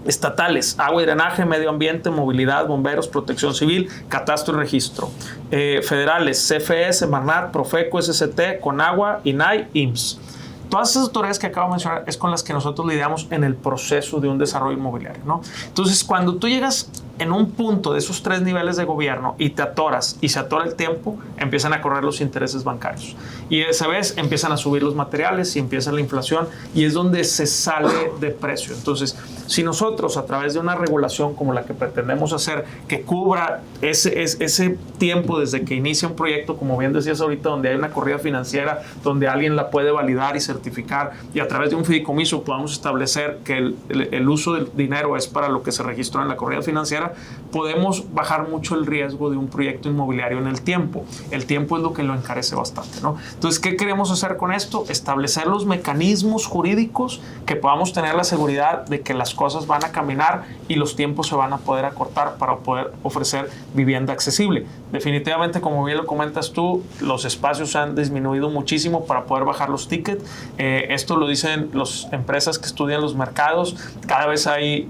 Speaker 2: Estatales, agua y drenaje, medio ambiente, movilidad, bomberos, protección civil, catastro y registro. Federales, CFE, Semarnat, Profeco, SCT, Conagua, INAI, IMSS. Todas esas autoridades que acabo de mencionar es con las que nosotros lidiamos en el proceso de un desarrollo inmobiliario, ¿no? Entonces, cuando tú llegas en un punto de esos 3 niveles de gobierno y te atoras y se atora el tiempo, empiezan a correr los intereses bancarios. Y esa vez empiezan a subir los materiales y empieza la inflación y es donde se sale de precio. Entonces, si nosotros a través de una regulación como la que pretendemos hacer, que cubra ese tiempo desde que inicia un proyecto, como bien decías ahorita, donde hay una corrida financiera, donde alguien la puede validar y certificar, y a través de un fideicomiso podamos establecer que el uso del dinero es para lo que se registró en la corrida financiera, podemos bajar mucho el riesgo de un proyecto inmobiliario en el tiempo. El tiempo es lo que lo encarece bastante, ¿no? Entonces, ¿qué queremos hacer con esto? Establecer los mecanismos jurídicos que podamos tener la seguridad de que las cosas van a caminar y los tiempos se van a poder acortar para poder ofrecer vivienda accesible. Definitivamente, como bien lo comentas tú, los espacios han disminuido muchísimo para poder bajar los tickets. Esto lo dicen las empresas que estudian los mercados. Cada vez hay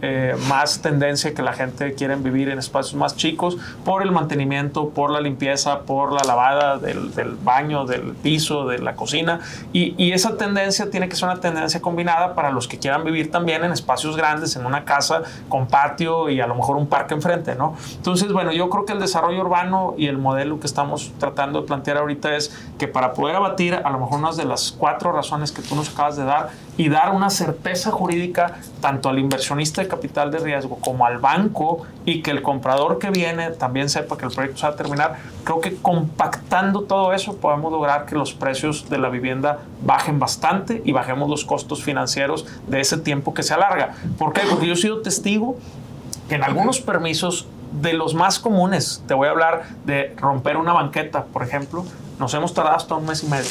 Speaker 2: más tendencia que la gente quiere vivir en espacios más chicos por el mantenimiento, por la limpieza, por la lavada del baño, del piso, de la cocina. Y esa tendencia tiene que ser una tendencia combinada para los que quieran vivir también en espacios grandes, en una casa con patio y a lo mejor un parque enfrente, ¿no? Entonces, bueno, yo creo que el desarrollo urbano y el modelo que estamos tratando de plantear ahorita es que para poder abatir a lo mejor unas de las 4 razones que tú nos acabas de dar y dar una certeza jurídica tanto al inversionista de capital de riesgo como al banco, y que el comprador que viene también sepa que el proyecto se va a terminar, creo que compactando todo eso podemos lograr que los precios de la vivienda bajen bastante y bajemos los costos financieros de ese tiempo que se alarga. ¿Por qué? Porque yo he sido testigo que en algunos permisos de los más comunes, te voy a hablar de romper una banqueta, por ejemplo, nos hemos tardado hasta 1 mes y medio.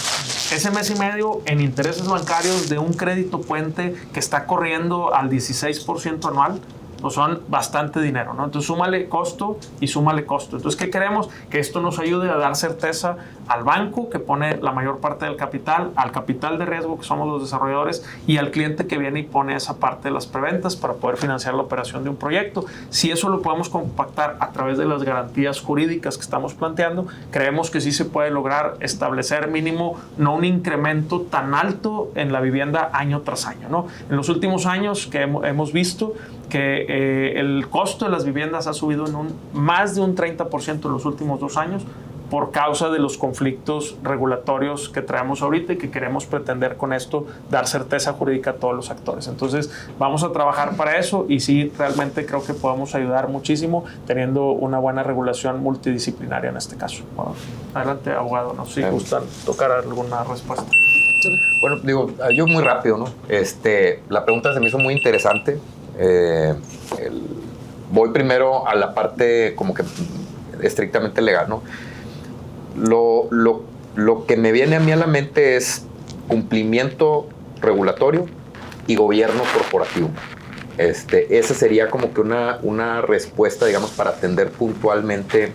Speaker 2: Ese mes y medio en intereses bancarios de un crédito puente que está corriendo al 16% anual, pues son bastante dinero, ¿no? Entonces súmale costo y súmale costo. Entonces, ¿qué queremos? Que esto nos ayude a dar certeza al banco que pone la mayor parte del capital, al capital de riesgo que somos los desarrolladores y al cliente que viene y pone esa parte de las preventas para poder financiar la operación de un proyecto. Si eso lo podemos compactar a través de las garantías jurídicas que estamos planteando, creemos que sí se puede lograr establecer mínimo no un incremento tan alto en la vivienda año tras año, ¿no? En los últimos años que hemos visto que el costo de las viviendas ha subido en más de un 30% en los últimos 2 años por causa de los conflictos regulatorios que traemos ahorita y que queremos pretender con esto dar certeza jurídica a todos los actores. Entonces vamos a trabajar para eso y sí, realmente creo que podemos ayudar muchísimo teniendo una buena regulación multidisciplinaria en este caso. Bueno, adelante, abogado, no sé si gustan tocar alguna respuesta.
Speaker 4: Bueno, digo, yo muy rápido, ¿no? La pregunta se me hizo muy interesante. Voy primero a la parte como que estrictamente legal, ¿no? Lo que me viene a mí a la mente es cumplimiento regulatorio y gobierno corporativo. Esa sería como que una respuesta, digamos, para atender puntualmente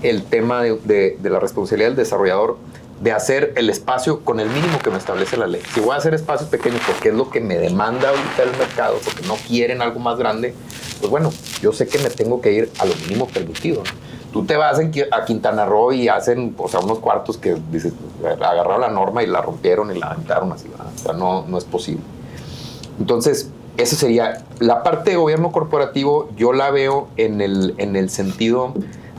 Speaker 4: el tema de la responsabilidad del desarrollador de hacer el espacio con el mínimo que me establece la ley. Si voy a hacer espacios pequeños porque es lo que me demanda ahorita el mercado, porque no quieren algo más grande, pues bueno, yo sé que me tengo que ir a lo mínimo permitido, ¿no? Tú te vas a Quintana Roo y hacen, o sea, unos cuartos que dices, agarraron la norma y la rompieron y la aventaron así, ¿verdad? O sea, no es posible. Entonces, esa sería la parte de gobierno corporativo. Yo la veo en el sentido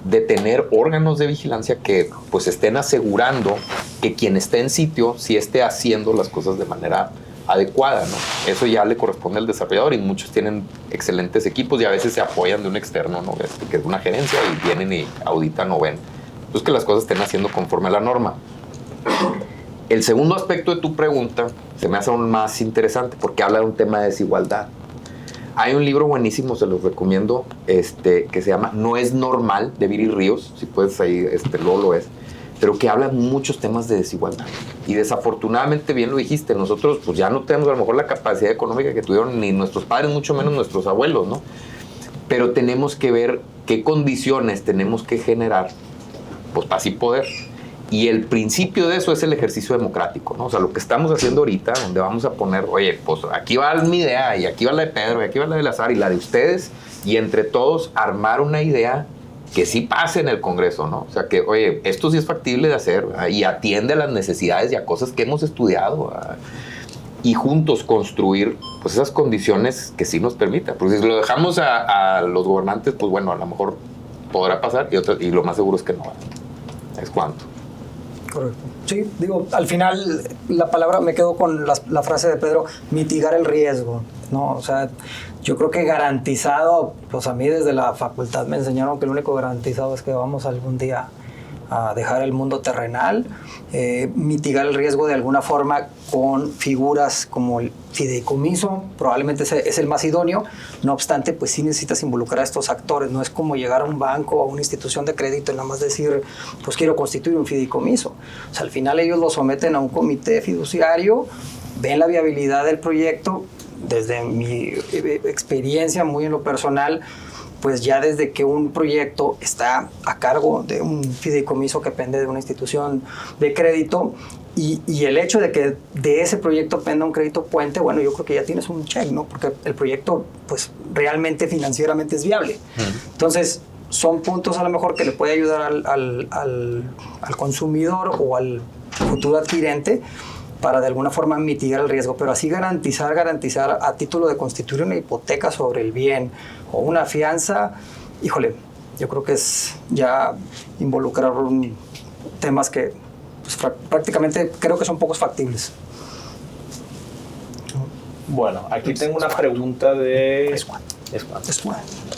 Speaker 4: de tener órganos de vigilancia que pues estén asegurando que quien esté en sitio sí esté haciendo las cosas de manera adecuada, ¿no? Eso ya le corresponde al desarrollador y muchos tienen excelentes equipos y a veces se apoyan de un externo, ¿no? Que es una gerencia y vienen y auditan o ven. Entonces que las cosas estén haciendo conforme a la norma. El segundo aspecto de tu pregunta se me hace aún más interesante porque habla de un tema de desigualdad. Hay un libro buenísimo, se los recomiendo, que se llama No es normal, de Viri Ríos, si puedes ahí, luego lo es, pero que habla de muchos temas de desigualdad. Y desafortunadamente, bien lo dijiste, nosotros pues ya no tenemos a lo mejor la capacidad económica que tuvieron ni nuestros padres, mucho menos nuestros abuelos, ¿no? Pero tenemos que ver qué condiciones tenemos que generar, pues para así poder. Y el principio de eso es el ejercicio democrático, ¿no? O sea, lo que estamos haciendo ahorita, donde vamos a poner, oye, pues aquí va mi idea, y aquí va la de Pedro, y aquí va la de Lazar, y la de ustedes, y entre todos armar una idea que sí pase en el Congreso, ¿no? O sea, que, oye, esto sí es factible de hacer, ¿verdad? Y atiende a las necesidades y a cosas que hemos estudiado, ¿verdad? y juntos construir pues esas condiciones que sí nos permitan. Porque si lo dejamos a los gobernantes, pues bueno, a lo mejor podrá pasar y lo más seguro es que no. Es cuánto.
Speaker 3: Correcto. Sí, digo, al final la palabra, me quedo con la frase de Pedro, mitigar el riesgo, ¿no? O sea, yo creo que garantizado, pues a mí desde la facultad me enseñaron que lo único garantizado es que vamos algún día a dejar el mundo terrenal, mitigar el riesgo de alguna forma con figuras como el fideicomiso, probablemente es el más idóneo. No obstante, pues sí necesitas involucrar a estos actores, no es como llegar a un banco o a una institución de crédito y nada más decir, pues quiero constituir un fideicomiso. O sea, al final ellos lo someten a un comité fiduciario, ven la viabilidad del proyecto. Desde mi experiencia muy en lo personal, pues ya desde que un proyecto está a cargo de un fideicomiso que pende de una institución de crédito y el hecho de que de ese proyecto penda un crédito puente, bueno, yo creo que ya tienes un check, ¿no? Porque el proyecto, pues, realmente financieramente es viable. Entonces, son puntos a lo mejor que le puede ayudar al consumidor o al futuro adquirente para de alguna forma mitigar el riesgo, pero así garantizar a título de constituir una hipoteca sobre el bien o una fianza, híjole, yo creo que es ya involucrar temas que pues, prácticamente creo que son pocos factibles.
Speaker 7: Bueno, aquí tengo una pregunta de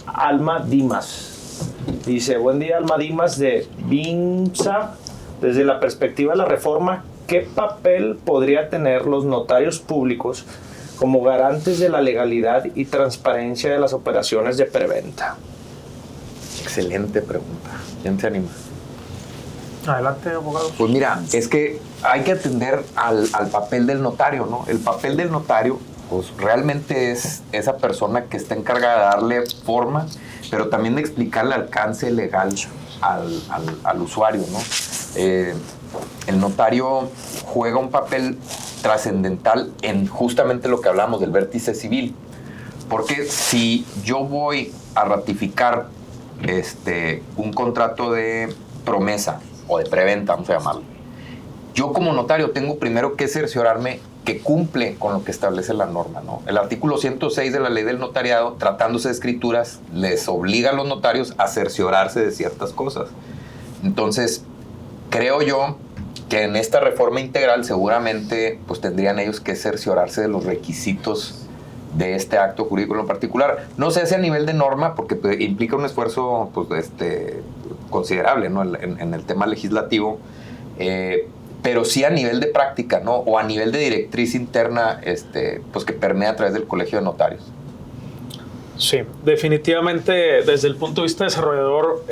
Speaker 7: Alma Dimas. Dice, buen día Alma Dimas de Vinza. Desde la perspectiva de la reforma, ¿qué papel podría tener los notarios públicos como garantes de la legalidad y transparencia de las operaciones de preventa?
Speaker 4: Excelente pregunta. ¿Quién se anima?
Speaker 2: Adelante, abogado.
Speaker 4: Pues mira, es que hay que atender al papel del notario, ¿no? El papel del notario, pues realmente es esa persona que está encargada de darle forma, pero también de explicarle el alcance legal al usuario, ¿no? El notario juega un papel trascendental en justamente lo que hablamos del vértice civil. Porque si yo voy a ratificar un contrato de promesa o de preventa, vamos a llamarlo, yo como notario tengo primero que cerciorarme que cumple con lo que establece la norma, ¿no? El artículo 106 de la ley del notariado, tratándose de escrituras, les obliga a los notarios a cerciorarse de ciertas cosas. Entonces, creo yo que en esta reforma integral seguramente pues tendrían ellos que cerciorarse de los requisitos de este acto jurídico en lo particular. No sé si a nivel de norma, porque implica un esfuerzo pues, considerable, ¿no? en el tema legislativo, pero sí a nivel de práctica, ¿no? O a nivel de directriz interna pues que permea a través del Colegio de Notarios.
Speaker 2: Sí, definitivamente desde el punto de vista desarrollador,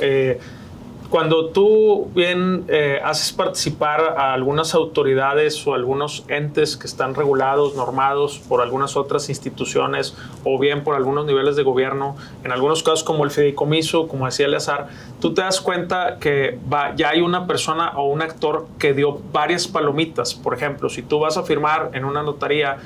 Speaker 2: cuando tú bien haces participar a algunas autoridades o algunos entes que están regulados, normados por algunas otras instituciones o bien por algunos niveles de gobierno, en algunos casos como el fideicomiso, como decía Eleazar, tú te das cuenta que ya hay una persona o un actor que dio varias palomitas. Por ejemplo, si tú vas a firmar en una notaría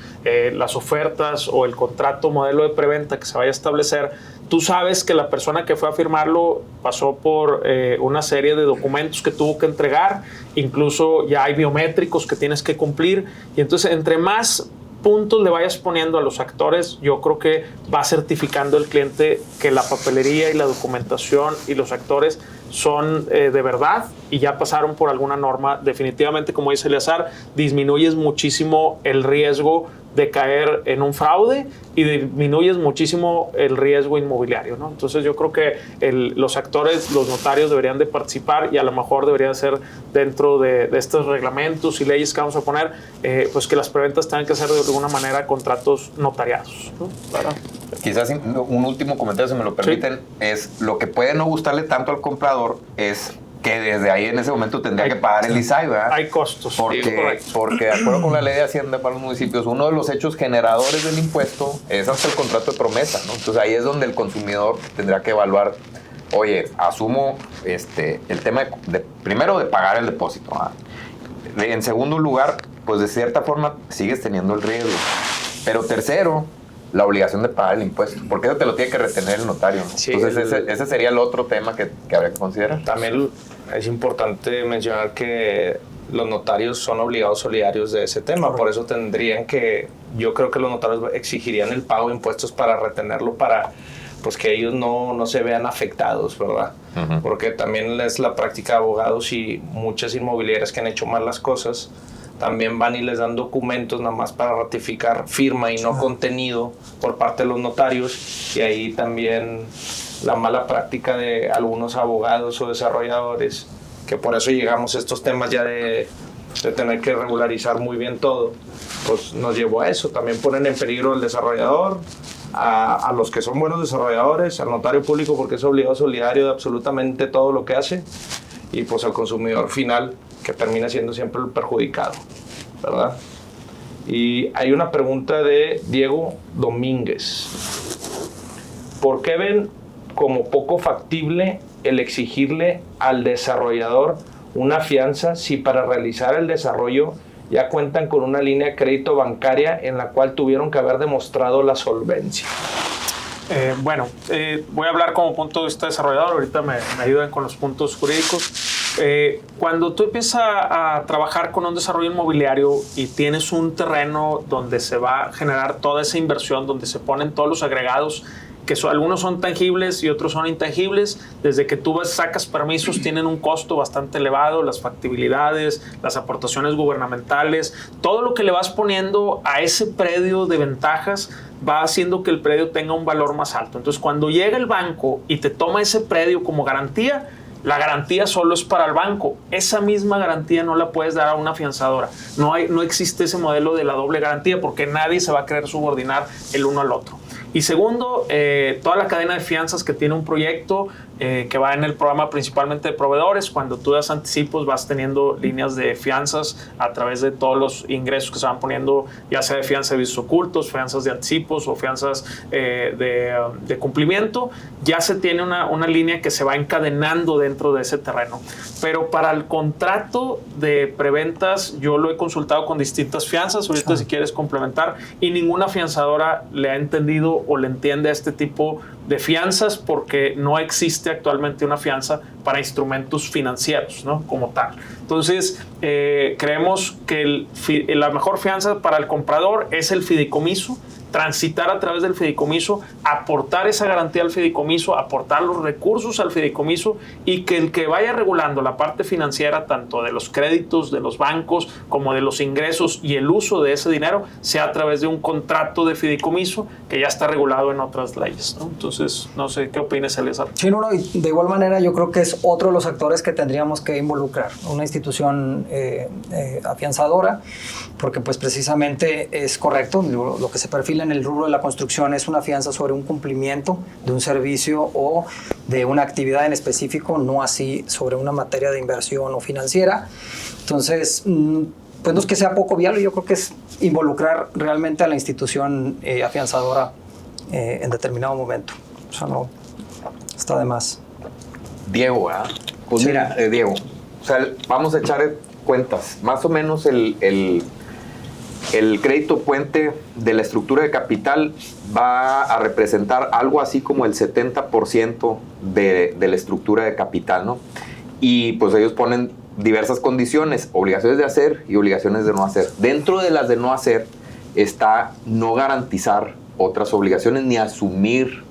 Speaker 2: las ofertas o el contrato modelo de preventa que se vaya a establecer, tú sabes que la persona que fue a firmarlo pasó por una serie de documentos que tuvo que entregar, incluso ya hay biométricos que tienes que cumplir, y entonces entre más puntos le vayas poniendo a los actores, yo creo que va certificando el cliente que la papelería y la documentación y los actores son de verdad y ya pasaron por alguna norma. Definitivamente, como dice Eleazar, disminuyes muchísimo el riesgo de caer en un fraude y disminuyes muchísimo el riesgo inmobiliario, ¿no? Entonces yo creo que los actores, los notarios deberían de participar y a lo mejor debería ser dentro de estos reglamentos y leyes que vamos a poner, pues que las preventas tengan que hacer de alguna manera contratos notariados, ¿no?
Speaker 4: Quizás un último comentario, si me lo permiten, es lo que puede no gustarle tanto al comprador es que desde ahí en ese momento tendría que pagar el ISAI, ¿verdad?
Speaker 2: Hay costos.
Speaker 4: Porque de acuerdo con la ley de Hacienda para los municipios, uno de los hechos generadores del impuesto es hasta el contrato de promesa, ¿no? Entonces ahí es donde el consumidor tendrá que evaluar, oye, asumo el tema primero de pagar el depósito, ¿verdad? En segundo lugar, pues de cierta forma sigues teniendo el riesgo. Pero tercero, la obligación de pagar el impuesto, porque eso te lo tiene que retener el notario, ¿no? Sí, entonces ese sería el otro tema que habría que considerar.
Speaker 1: También es importante mencionar que los notarios son obligados solidarios de ese tema. Por eso yo creo que los notarios exigirían el pago de impuestos para retenerlo, para pues que ellos no se vean afectados, ¿verdad? Uh-huh. Porque también es la práctica de abogados, y muchas inmobiliarias que han hecho mal las cosas también van y les dan documentos nada más para ratificar firma y no contenido por parte de los notarios, y ahí también la mala práctica de algunos abogados o desarrolladores, que por eso llegamos a estos temas ya de tener que regularizar muy bien todo, pues nos llevó a eso. También ponen en peligro al desarrollador, a los que son buenos desarrolladores, al notario público, porque es obligado solidario de absolutamente todo lo que hace, y pues al consumidor final, que termina siendo siempre el perjudicado, ¿verdad? Y hay una pregunta de Diego Domínguez. ¿Por qué ven como poco factible el exigirle al desarrollador una fianza si para realizar el desarrollo ya cuentan con una línea de crédito bancaria en la cual tuvieron que haber demostrado la solvencia?
Speaker 2: Voy a hablar como punto de vista desarrollador, ahorita me ayudan con los puntos jurídicos. Cuando tú empiezas a trabajar con un desarrollo inmobiliario y tienes un terreno donde se va a generar toda esa inversión, donde se ponen todos los agregados, que algunos son tangibles y otros son intangibles, desde que tú sacas permisos tienen un costo bastante elevado, las factibilidades, las aportaciones gubernamentales, todo lo que le vas poniendo a ese predio de ventajas va haciendo que el predio tenga un valor más alto. Entonces, cuando llega el banco y te toma ese predio como garantía, la garantía solo es para el banco. Esa misma garantía no la puedes dar a una afianzadora. No existe ese modelo de la doble garantía, porque nadie se va a querer subordinar el uno al otro. Y segundo, toda la cadena de fianzas que tiene un proyecto, que va en el programa principalmente de proveedores, cuando tú das anticipos vas teniendo líneas de fianzas a través de todos los ingresos que se van poniendo, ya sea de fianza de servicios ocultos, fianzas de anticipos o fianzas de cumplimiento. Ya se tiene una línea que se va encadenando dentro de ese terreno. Pero para el contrato de preventas, yo lo he consultado con distintas fianzas, ahorita si quieres complementar, y ninguna afianzadora le ha entendido o le entiende a este tipo de fianzas, porque no existe actualmente una fianza para instrumentos financieros, ¿no? Como tal. Entonces, creemos que la mejor fianza para el comprador es el fideicomiso, transitar a través del fideicomiso, aportar esa garantía al fideicomiso, aportar los recursos al fideicomiso, y que el que vaya regulando la parte financiera, tanto de los créditos de los bancos como de los ingresos y el uso de ese dinero, sea a través de un contrato de fideicomiso que ya está regulado en otras leyes, ¿no? Entonces, no sé, ¿qué opinas, Eleazar?
Speaker 3: Sí, y de igual manera yo creo que es otro de los actores que tendríamos que involucrar, una institución afianzadora, porque pues precisamente es correcto, lo que se perfila en el rubro de la construcción es una fianza sobre un cumplimiento de un servicio o de una actividad en específico, no así sobre una materia de inversión o financiera. Entonces, pues no es que sea poco viable, yo creo que es involucrar realmente a la institución afianzadora en determinado momento. O sea, no está de más.
Speaker 4: Diego, ¿eh? Pues sí. Mira, Diego, o sea, vamos a echar cuentas. Más o menos el crédito puente de la estructura de capital va a representar algo así como el 70% de la estructura de capital, ¿no? Y pues ellos ponen diversas condiciones, obligaciones de hacer y obligaciones de no hacer. Dentro de las de no hacer está no garantizar otras obligaciones ni asumir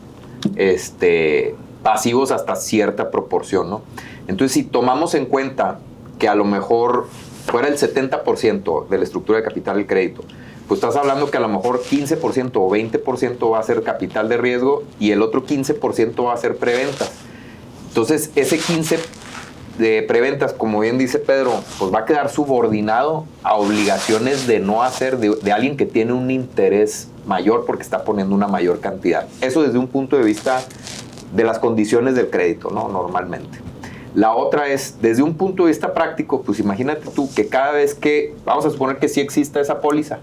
Speaker 4: pasivos hasta cierta proporción, ¿no? Entonces, si tomamos en cuenta que a lo mejor fuera el 70% de la estructura de capital del crédito, pues estás hablando que a lo mejor 15% o 20% va a ser capital de riesgo y el otro 15% va a ser preventas. Entonces, ese 15% de preventas, como bien dice Pedro, pues va a quedar subordinado a obligaciones de no hacer de alguien que tiene un interés mayor porque está poniendo una mayor cantidad. Eso desde un punto de vista de las condiciones del crédito, ¿no? Normalmente. La otra es, desde un punto de vista práctico, pues imagínate tú que cada vez que, vamos a suponer que sí exista esa póliza,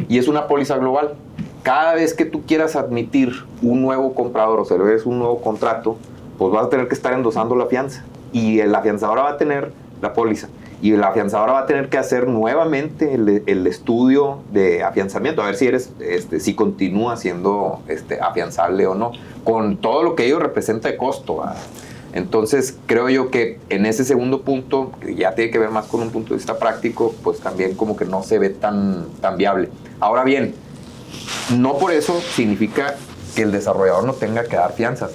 Speaker 4: y es una póliza global, cada vez que tú quieras admitir un nuevo comprador o celebres un nuevo contrato, pues vas a tener que estar endosando la fianza, y la afianzadora va a tener la póliza, y la afianzadora va a tener que hacer nuevamente el estudio de afianzamiento, a ver si si continúa siendo afianzable o no, con todo lo que ello representa de costo, ¿verdad? Entonces, creo yo que en ese segundo punto, que ya tiene que ver más con un punto de vista práctico, pues también como que no se ve tan viable. Ahora bien, no por eso significa que el desarrollador no tenga que dar fianzas.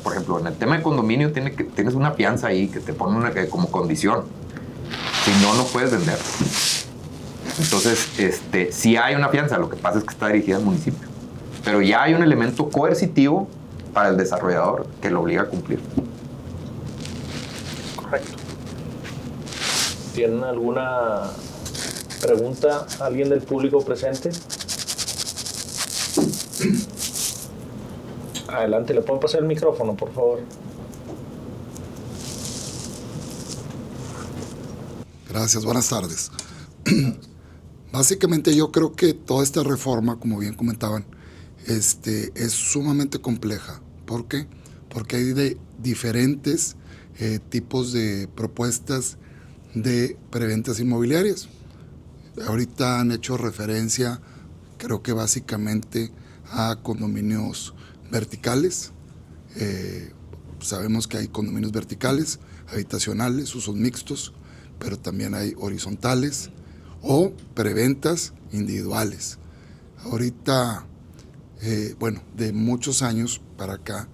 Speaker 4: Por ejemplo, en el tema de condominio tienes una fianza ahí que te pone como condición. Si no, no puedes vender. Entonces, sí hay una fianza, lo que pasa es que está dirigida al municipio. Pero ya hay un elemento coercitivo para el desarrollador que lo obliga a cumplir.
Speaker 2: Correcto.
Speaker 7: ¿Tienen alguna pregunta? ¿Alguien del público presente? Adelante, ¿le puedo pasar el micrófono, por favor?
Speaker 8: Gracias, buenas tardes. Básicamente yo creo que toda esta reforma, como bien comentaban, es sumamente compleja. ¿Por qué? Porque hay de diferentes tipos de propuestas de preventas inmobiliarias. Ahorita han hecho referencia, creo que básicamente a condominios verticales. Sabemos que hay condominios verticales, habitacionales, usos mixtos, pero también hay horizontales o preventas individuales. Ahorita, de muchos años para acá,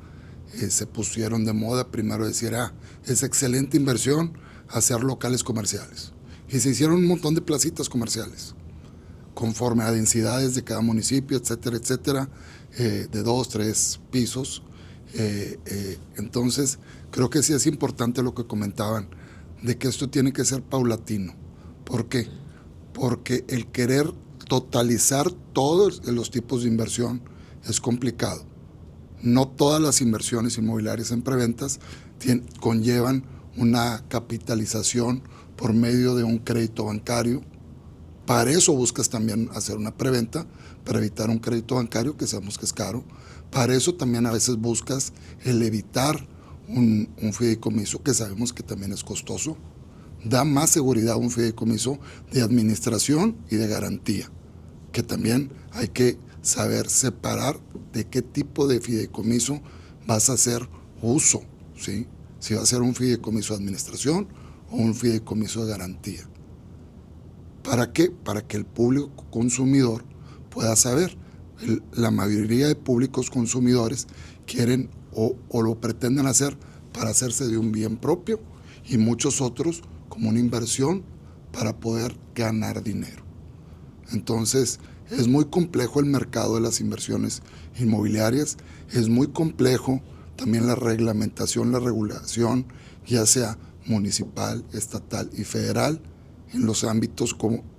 Speaker 8: se pusieron de moda primero decir, es excelente inversión hacer locales comerciales. Y se hicieron un montón de placitas comerciales, conforme a densidades de cada municipio, etcétera, etcétera, de 2, 3 pisos. Entonces, creo que sí es importante lo que comentaban, de que esto tiene que ser paulatino. ¿Por qué? Porque el querer totalizar todos los tipos de inversión es complicado. No todas las inversiones inmobiliarias en preventas conllevan una capitalización por medio de un crédito bancario. Para eso buscas también hacer una preventa, para evitar un crédito bancario que sabemos que es caro. Para eso también a veces buscas el evitar un fideicomiso que sabemos que también es costoso. Da más seguridad un fideicomiso de administración y de garantía, que también hay que saber separar de qué tipo de fideicomiso vas a hacer uso, ¿sí? Si va a ser un fideicomiso de administración o un fideicomiso de garantía. ¿Para qué? Para que el público consumidor pueda saber. La mayoría de públicos consumidores quieren o lo pretenden hacer para hacerse de un bien propio y muchos otros como una inversión para poder ganar dinero. Entonces, es muy complejo el mercado de las inversiones inmobiliarias, es muy complejo también la reglamentación, la regulación, ya sea municipal, estatal y federal, en los ámbitos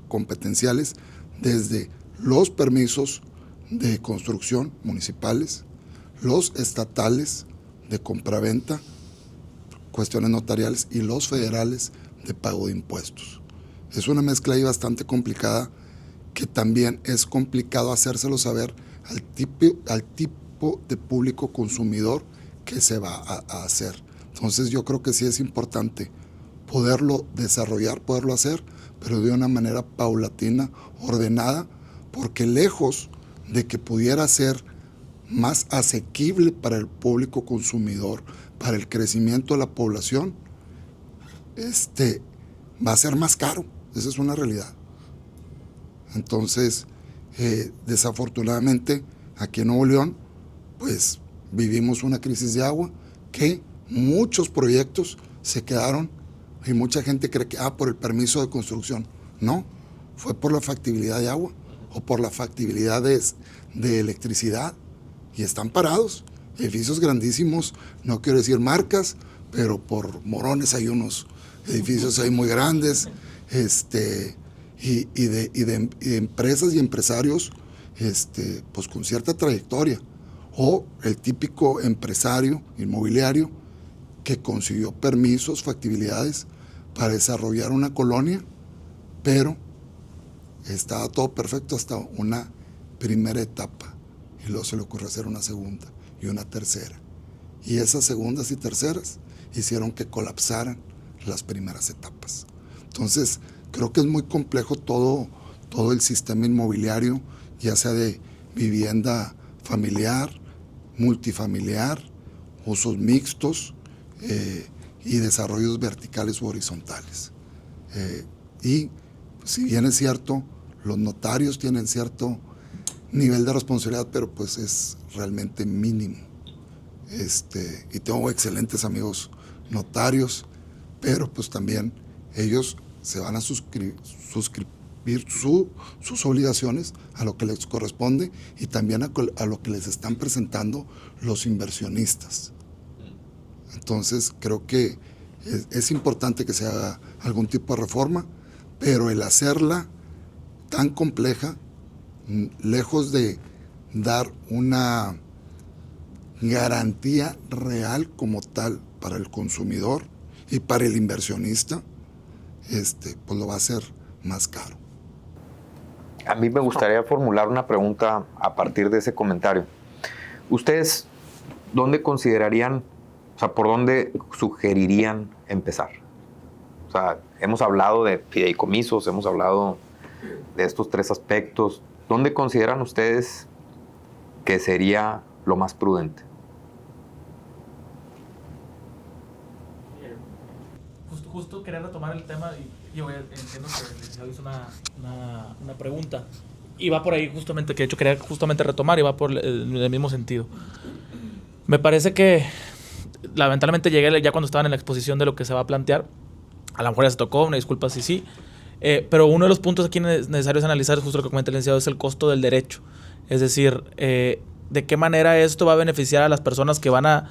Speaker 8: competenciales, desde los permisos de construcción municipales, los estatales de compraventa, cuestiones notariales, y los federales de pago de impuestos. Es una mezcla ahí bastante complicada, que también es complicado hacérselo saber al tipo de público consumidor que se va a hacer. Entonces yo creo que sí es importante poderlo desarrollar, poderlo hacer, pero de una manera paulatina, ordenada, porque lejos de que pudiera ser más asequible para el público consumidor, para el crecimiento de la población, va a ser más caro. Esa es una realidad. Entonces, desafortunadamente, aquí en Nuevo León, pues vivimos una crisis de agua que muchos proyectos se quedaron y mucha gente cree que por el permiso de construcción. No, fue por la factibilidad de agua o por la factibilidad de electricidad, y están parados. Edificios grandísimos, no quiero decir marcas, pero por Morones hay unos edificios ahí muy grandes, y de empresas y empresarios pues con cierta trayectoria, o el típico empresario inmobiliario que consiguió permisos, factibilidades para desarrollar una colonia, pero estaba todo perfecto hasta una primera etapa, y luego se le ocurrió hacer una segunda y una tercera, y esas segundas y terceras hicieron que colapsaran las primeras etapas. Entonces, creo que es muy complejo todo el sistema inmobiliario, ya sea de vivienda familiar, multifamiliar, usos mixtos, y desarrollos verticales u horizontales. Y si bien es cierto, los notarios tienen cierto nivel de responsabilidad, pero pues es realmente mínimo. Y tengo excelentes amigos notarios, pero pues también ellos se van a suscribir sus obligaciones a lo que les corresponde y también a lo que les están presentando los inversionistas. Entonces creo que es importante que se haga algún tipo de reforma, pero el hacerla tan compleja, lejos de dar una garantía real como tal para el consumidor y para el inversionista, pues lo va a hacer más caro.
Speaker 4: A mí me gustaría formular una pregunta a partir de ese comentario. ¿Ustedes dónde considerarían, o sea, por dónde sugerirían empezar? O sea, hemos hablado de fideicomisos, hemos hablado de estos 3 aspectos. ¿Dónde consideran ustedes que sería lo más prudente?
Speaker 9: Justo quería retomar el tema y yo entiendo que el licenciado hizo una pregunta y va por ahí justamente, que de hecho quería justamente retomar y va por el mismo sentido. Me parece que lamentablemente llegué ya cuando estaban en la exposición de lo que se va a plantear. A lo mejor ya se tocó, una disculpa si sí. Pero uno de los puntos aquí necesarios analizar, justo lo que comenta el licenciado, es el costo del derecho. Es decir, de qué manera esto va a beneficiar a las personas que van a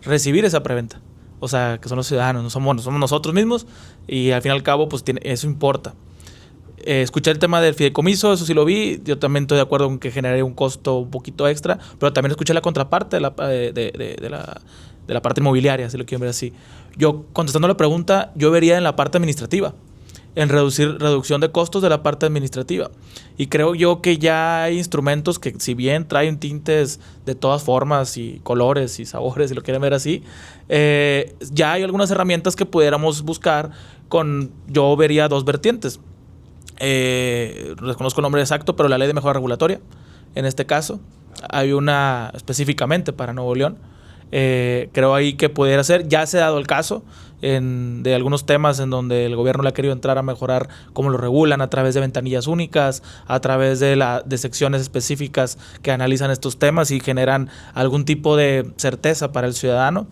Speaker 9: recibir esa preventa. O sea, que son los ciudadanos, no somos nosotros mismos y al fin y al cabo pues eso importa. Escuché el tema del fideicomiso, eso sí lo vi, yo también estoy de acuerdo con que generaría un costo un poquito extra, pero también escuché la contraparte de la parte inmobiliaria, si lo quieren ver así. Yo, contestando la pregunta, yo vería en la parte administrativa, en reducción de costos de la parte administrativa. Y creo yo que ya hay instrumentos que, si bien traen tintes de todas formas y colores y sabores, si lo quieren ver así, ya hay algunas herramientas que pudiéramos buscar yo vería 2 vertientes. Desconozco el nombre exacto, pero la ley de mejora regulatoria, en este caso, hay una específicamente para Nuevo León. Creo ahí que pudiera ser, ya se ha dado el caso de algunos temas en donde el gobierno le ha querido entrar a mejorar cómo lo regulan a través de ventanillas únicas, a través de secciones específicas que analizan estos temas y generan algún tipo de certeza para el ciudadano.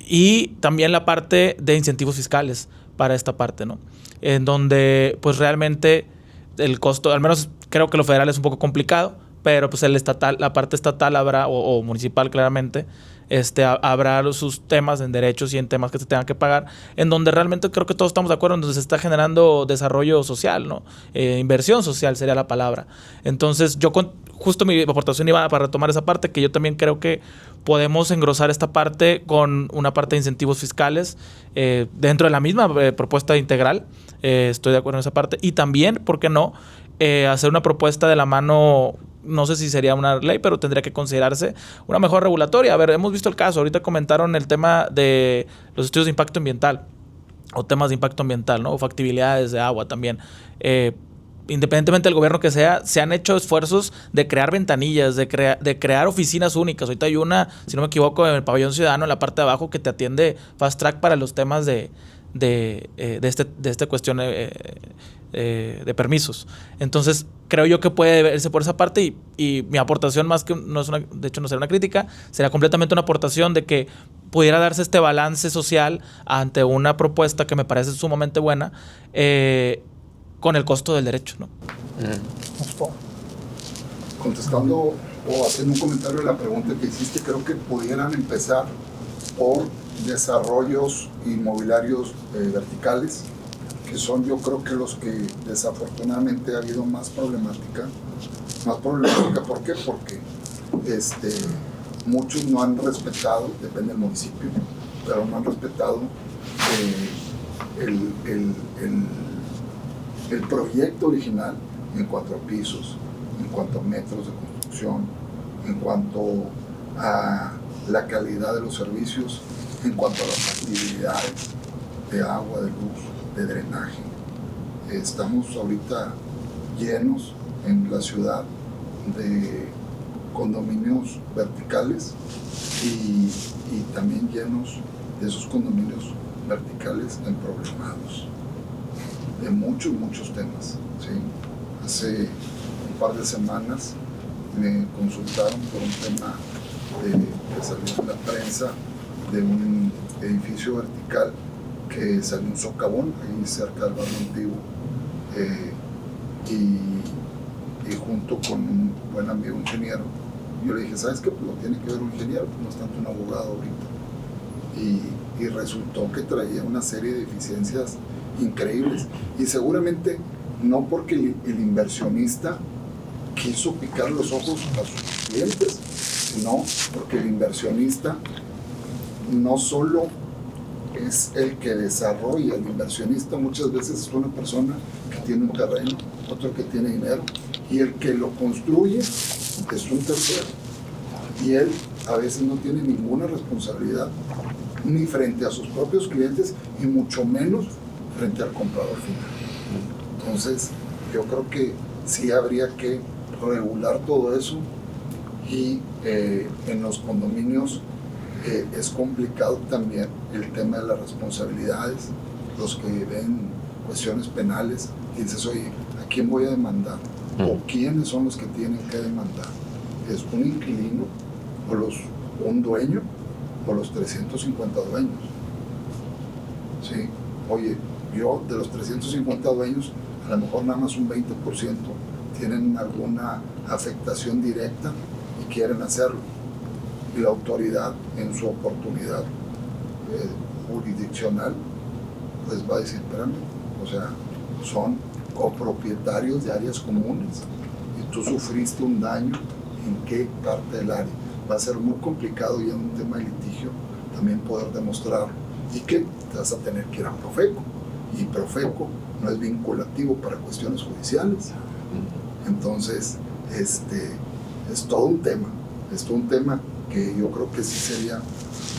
Speaker 9: Y también la parte de incentivos fiscales para esta parte, ¿no? En donde pues realmente el costo, al menos creo que lo federal es un poco complicado, pero pues la parte estatal habrá, o municipal claramente, habrá sus temas en derechos y en temas que se tengan que pagar, en donde realmente creo que todos estamos de acuerdo, en donde se está generando desarrollo social, ¿no? Inversión social sería la palabra. Entonces, justo mi aportación iba para retomar esa parte, que yo también creo que podemos engrosar esta parte con una parte de incentivos fiscales dentro de la misma propuesta integral. Estoy de acuerdo en esa parte. Y también, ¿por qué no?, hacer una propuesta de la mano. No sé si sería una ley, pero tendría que considerarse una mejor regulatoria. A ver, hemos visto el caso. Ahorita comentaron el tema de los estudios de impacto ambiental o temas de impacto ambiental, ¿no? O factibilidades de agua también. Independientemente del gobierno que sea, se han hecho esfuerzos de crear ventanillas, de crear oficinas únicas. Ahorita hay una, si no me equivoco, en el pabellón ciudadano, en la parte de abajo, que te atiende fast track para los temas de esta cuestión de permisos. Entonces creo yo que puede verse por esa parte y mi aportación, más que de hecho no será una crítica, será completamente una aportación de que pudiera darse este balance social ante una propuesta que me parece sumamente buena, con el costo del derecho, ¿no?
Speaker 8: Contestando o haciendo un comentario de la pregunta que hiciste, creo que pudieran empezar por desarrollos inmobiliarios verticales, que son, yo creo que los que desafortunadamente ha habido más problemática. ¿Por qué? Porque muchos no han respetado, depende del municipio, pero no han respetado el proyecto original en cuanto a pisos, en cuanto a metros de construcción, en cuanto a la calidad de los servicios, en cuanto a las factibilidades de agua, de luz, de drenaje. Estamos ahorita llenos en la ciudad de condominios verticales y y también llenos de esos condominios verticales emproblemados, de muchos temas, ¿sí? Hace un par de semanas me consultaron por un tema que salió en la prensa de un edificio vertical que salió un socavón ahí cerca del barrio antiguo, y junto con un buen amigo ingeniero, yo le dije, ¿sabes qué? Pues lo tiene que ver un ingeniero, no es tanto un abogado ahorita. Y resultó que traía una serie de deficiencias increíbles, y seguramente no porque el inversionista quiso picar los ojos a sus clientes, sino porque el inversionista no solo es el que desarrolla. El inversionista muchas veces es una persona que tiene un terreno, otro que tiene dinero, y el que lo construye es un tercero, y él a veces no tiene ninguna responsabilidad ni frente a sus propios clientes y mucho menos frente al comprador final. Entonces yo creo que sí habría que regular todo eso, y en los condominios es complicado también el tema de las responsabilidades. Los que ven cuestiones penales, y dices, oye, ¿a quién voy a demandar? ¿O quiénes son los que tienen que demandar? ¿Es un inquilino o un dueño o los 350 dueños? ¿Sí? Oye, yo de los 350 dueños, a lo mejor nada más un 20% tienen alguna afectación directa y quieren hacerlo. Y la autoridad, en su oportunidad jurisdiccional, pues va a decir, espérame, o sea, son copropietarios de áreas comunes y tú sufriste un daño, ¿en qué parte del área? Va a ser muy complicado ya en un tema de litigio también poder demostrarlo, y que te vas a tener que ir a Profeco, y Profeco no es vinculativo para cuestiones judiciales. Entonces es todo un tema que yo creo que sí sería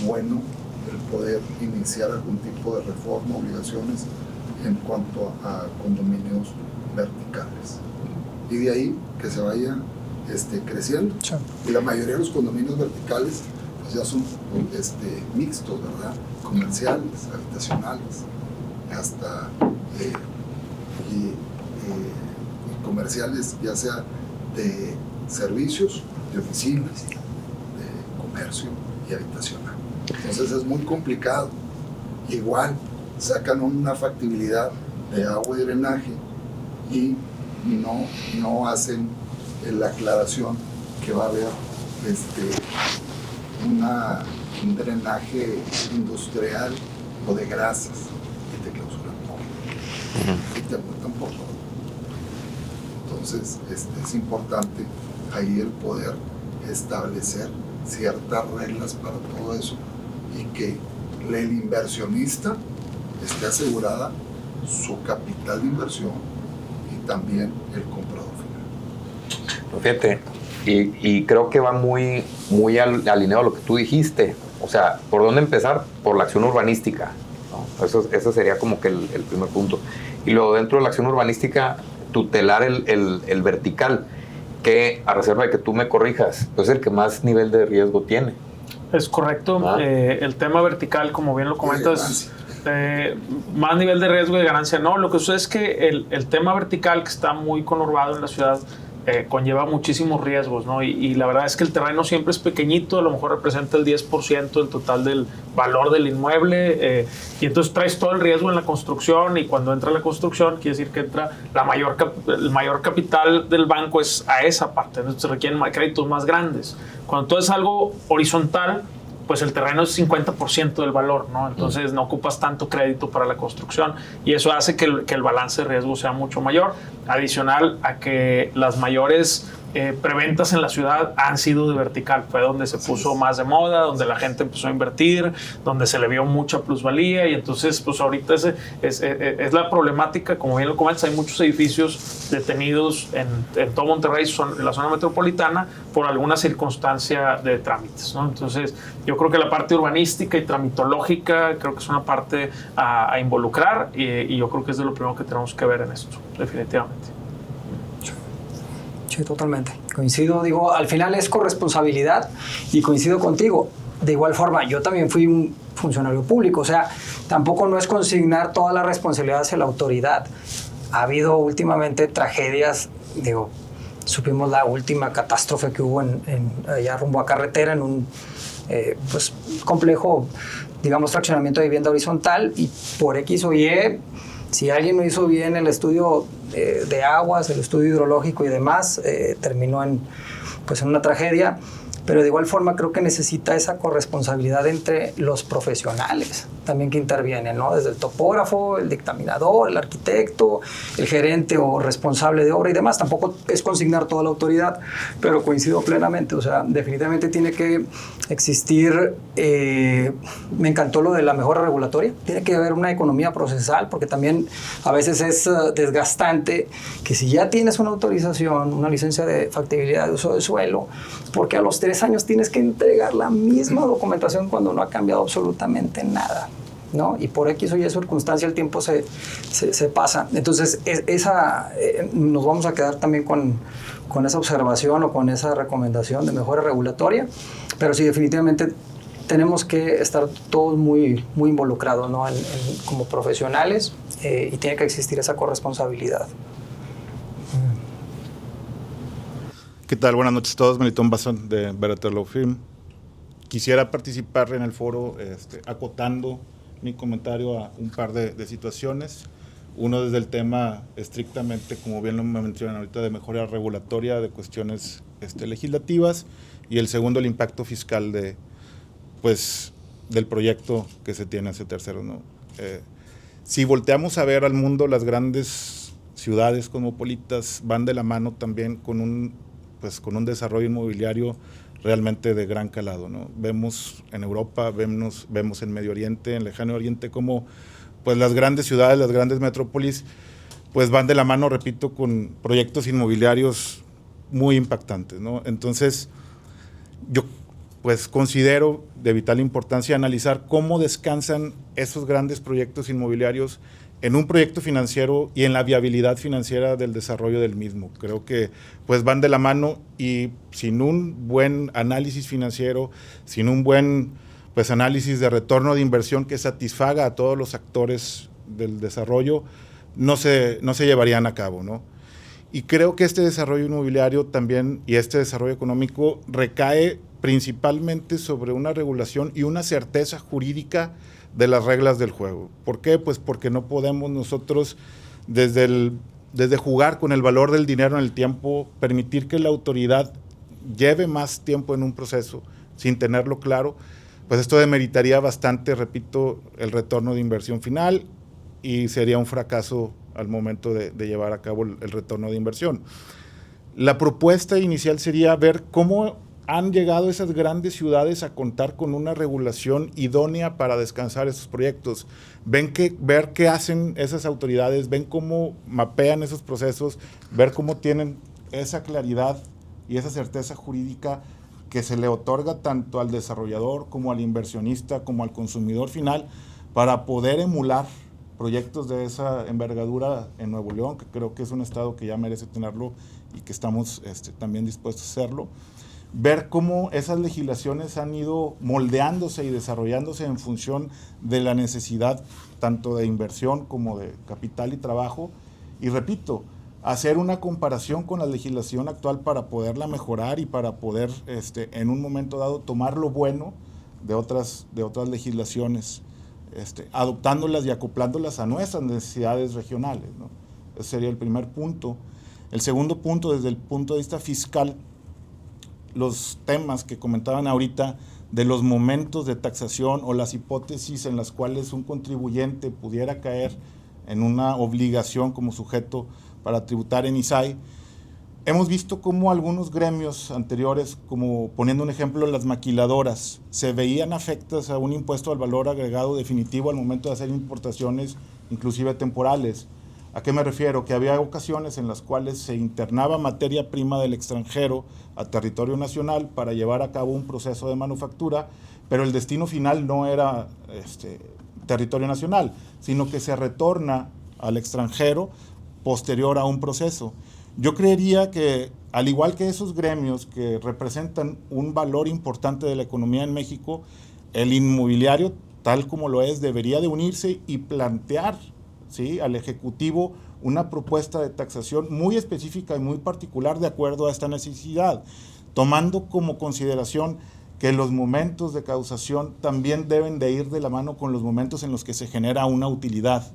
Speaker 8: bueno el poder iniciar algún tipo de reforma, obligaciones en cuanto a condominios verticales, y de ahí que se vaya creciendo. Sí. Y la mayoría de los condominios verticales pues ya son mixtos, ¿verdad? Comerciales, habitacionales, hasta y comerciales, ya sea de servicios, de oficinas, de comercio y habitacional. Entonces es muy complicado. Igual sacan una factibilidad de agua y drenaje y no hacen la aclaración que va a haber un drenaje industrial o de grasas, y te clausuran poco y te apuntan por todo. Entonces es importante ahí el poder establecer ciertas reglas para todo eso, y que el inversionista esté asegurada su capital de inversión y también el comprador final.
Speaker 4: Fíjate, y creo que va muy alineado a lo que tú dijiste. O sea, ¿por dónde empezar? Por la acción urbanística, ¿no? Eso sería como que el primer punto. Y luego, dentro de la acción urbanística, tutelar el vertical, que, a reserva de que tú me corrijas, pues es el que más nivel de riesgo tiene.
Speaker 2: Es correcto. El tema vertical, como bien lo comentas, más nivel de riesgo y de ganancia. No, lo que sucede es que el tema vertical, que está muy conurbado en la ciudad, conlleva muchísimos riesgos, ¿no? Y la verdad es que el terreno siempre es pequeñito, a lo mejor representa el 10% del total del valor del inmueble, y entonces traes todo el riesgo en la construcción, y cuando entra la construcción quiere decir que entra el mayor capital del banco es a esa parte, entonces se requieren créditos más grandes. Cuando todo es algo horizontal, pues el terreno es 50% del valor, ¿no? Entonces no ocupas tanto crédito para la construcción, y eso hace que el balance de riesgo sea mucho mayor, adicional a que las mayores preventas en la ciudad han sido de vertical. Fue donde se puso más de moda, donde la gente empezó a invertir, donde se le vio mucha plusvalía, y entonces pues ahorita es la problemática, como bien lo comentas, hay muchos edificios detenidos en todo Monterrey, en la zona metropolitana, por alguna circunstancia de trámites, ¿no? Entonces yo creo que la parte urbanística y tramitológica creo que es una parte a involucrar, y yo creo que es de lo primero que tenemos que ver en esto, definitivamente.
Speaker 3: Sí, totalmente. Coincido, digo, al final es corresponsabilidad, y coincido contigo. de igual forma, yo también fui un funcionario público, o sea, tampoco no es consignar toda la responsabilidad hacia la autoridad. Ha habido últimamente tragedias, digo, supimos la última catástrofe que hubo allá rumbo a carretera en un pues, complejo, digamos, fraccionamiento de vivienda horizontal, y por X o Y, si alguien no hizo bien el estudio de aguas, el estudio hidrológico y demás, terminó en una tragedia. Pero de igual forma creo que necesita esa corresponsabilidad entre los profesionales también que intervienen, ¿no? Desde el topógrafo, el dictaminador, el arquitecto, el gerente o responsable de obra y demás. Tampoco es consignar toda la autoridad, pero coincido plenamente. O sea, definitivamente tiene que existir, me encantó lo de la mejora regulatoria, tiene que haber una economía procesal, porque también a veces es desgastante que si ya tienes una autorización, una licencia de factibilidad de uso de suelo, porque a los 3 años tienes que entregar la misma documentación cuando no ha cambiado absolutamente nada, ¿no? Y por X o Y circunstancia el tiempo se pasa. Entonces, nos vamos a quedar también con esa observación o con esa recomendación de mejora regulatoria, pero sí, definitivamente tenemos que estar todos muy, muy involucrados, ¿no? Como profesionales, y tiene que existir esa corresponsabilidad.
Speaker 10: ¿Qué tal? Buenas noches a todos. Melitón Bazán de Bereter Law Firm. Quisiera participar en el foro acotando mi comentario a un par de situaciones. Uno desde el tema estrictamente, como bien lo mencionan ahorita, de mejora regulatoria de cuestiones legislativas, y el segundo, el impacto fiscal del proyecto que se tiene hacia terceros, ¿no? Si volteamos a ver al mundo, las grandes ciudades cosmopolitas van de la mano también con un desarrollo inmobiliario realmente de gran calado, ¿no? Vemos en Europa, vemos en Medio Oriente, en Lejano Oriente, como pues las grandes ciudades, las grandes metrópolis, pues van de la mano, repito, con proyectos inmobiliarios muy impactantes, ¿no? Entonces, yo pues considero de vital importancia analizar cómo descansan esos grandes proyectos inmobiliarios en un proyecto financiero y en la viabilidad financiera del desarrollo del mismo. Creo que pues van de la mano, y sin un buen análisis financiero, sin un buen análisis de retorno de inversión que satisfaga a todos los actores del desarrollo, no se llevarían a cabo, ¿no? Y creo que este desarrollo inmobiliario también, y este desarrollo económico, recae principalmente sobre una regulación y una certeza jurídica de las reglas del juego. ¿Por qué? Pues porque no podemos nosotros, desde jugar con el valor del dinero en el tiempo, permitir que la autoridad lleve más tiempo en un proceso sin tenerlo claro. Pues esto demeritaría bastante, repito, el retorno de inversión final, y sería un fracaso al momento de llevar a cabo el retorno de inversión. La propuesta inicial sería ver cómo han llegado esas grandes ciudades a contar con una regulación idónea para descansar esos proyectos. Ver qué hacen esas autoridades, ven cómo mapean esos procesos, ver cómo tienen esa claridad y esa certeza jurídica que se le otorga tanto al desarrollador como al inversionista como al consumidor final, para poder emular proyectos de esa envergadura en Nuevo León, que creo que es un estado que ya merece tenerlo y que estamos también dispuestos a hacerlo. Ver cómo esas legislaciones han ido moldeándose y desarrollándose en función de la necesidad tanto de inversión como de capital y trabajo, y repito, hacer una comparación con la legislación actual para poderla mejorar y para poder en un momento dado tomar lo bueno de otras legislaciones, adoptándolas y acoplándolas a nuestras necesidades regionales, ¿no? Ese sería el primer punto. El segundo punto, desde el punto de vista fiscal, los temas que comentaban ahorita de los momentos de taxación o las hipótesis en las cuales un contribuyente pudiera caer en una obligación como sujeto para tributar en ISAI. Hemos visto cómo algunos gremios anteriores, como poniendo un ejemplo, las maquiladoras, se veían afectadas a un impuesto al valor agregado definitivo al momento de hacer importaciones, inclusive temporales. ¿A qué me refiero? Que había ocasiones en las cuales se internaba materia prima del extranjero a territorio nacional para llevar a cabo un proceso de manufactura, pero el destino final no era territorio nacional, sino que se retorna al extranjero posterior a un proceso. Yo creería que al igual que esos gremios que representan un valor importante de la economía en México, el inmobiliario, tal como lo es, debería de unirse y plantear, ¿sí?, al Ejecutivo una propuesta de taxación muy específica y muy particular de acuerdo a esta necesidad, tomando como consideración que los momentos de causación también deben de ir de la mano con los momentos en los que se genera una utilidad.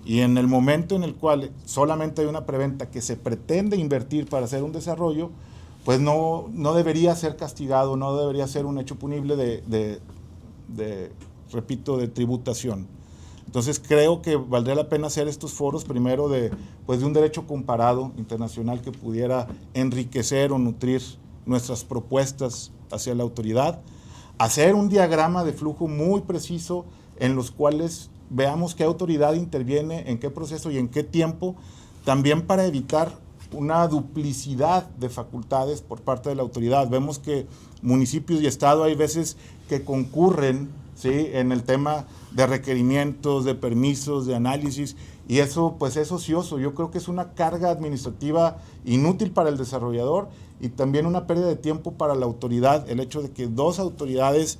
Speaker 10: Y en el momento en el cual solamente hay una preventa que se pretende invertir para hacer un desarrollo, pues no debería ser castigado, no debería ser un hecho punible de tributación. Entonces creo que valdría la pena hacer estos foros, primero de un derecho comparado internacional que pudiera enriquecer o nutrir nuestras propuestas hacia la autoridad, hacer un diagrama de flujo muy preciso en los cuales veamos qué autoridad interviene, en qué proceso y en qué tiempo, también para evitar una duplicidad de facultades por parte de la autoridad. Vemos que municipios y Estado hay veces que concurren, ¿sí?, en el tema de requerimientos, de permisos, de análisis, y eso pues es ocioso. Yo creo que es una carga administrativa inútil para el desarrollador y también una pérdida de tiempo para la autoridad, el hecho de que dos autoridades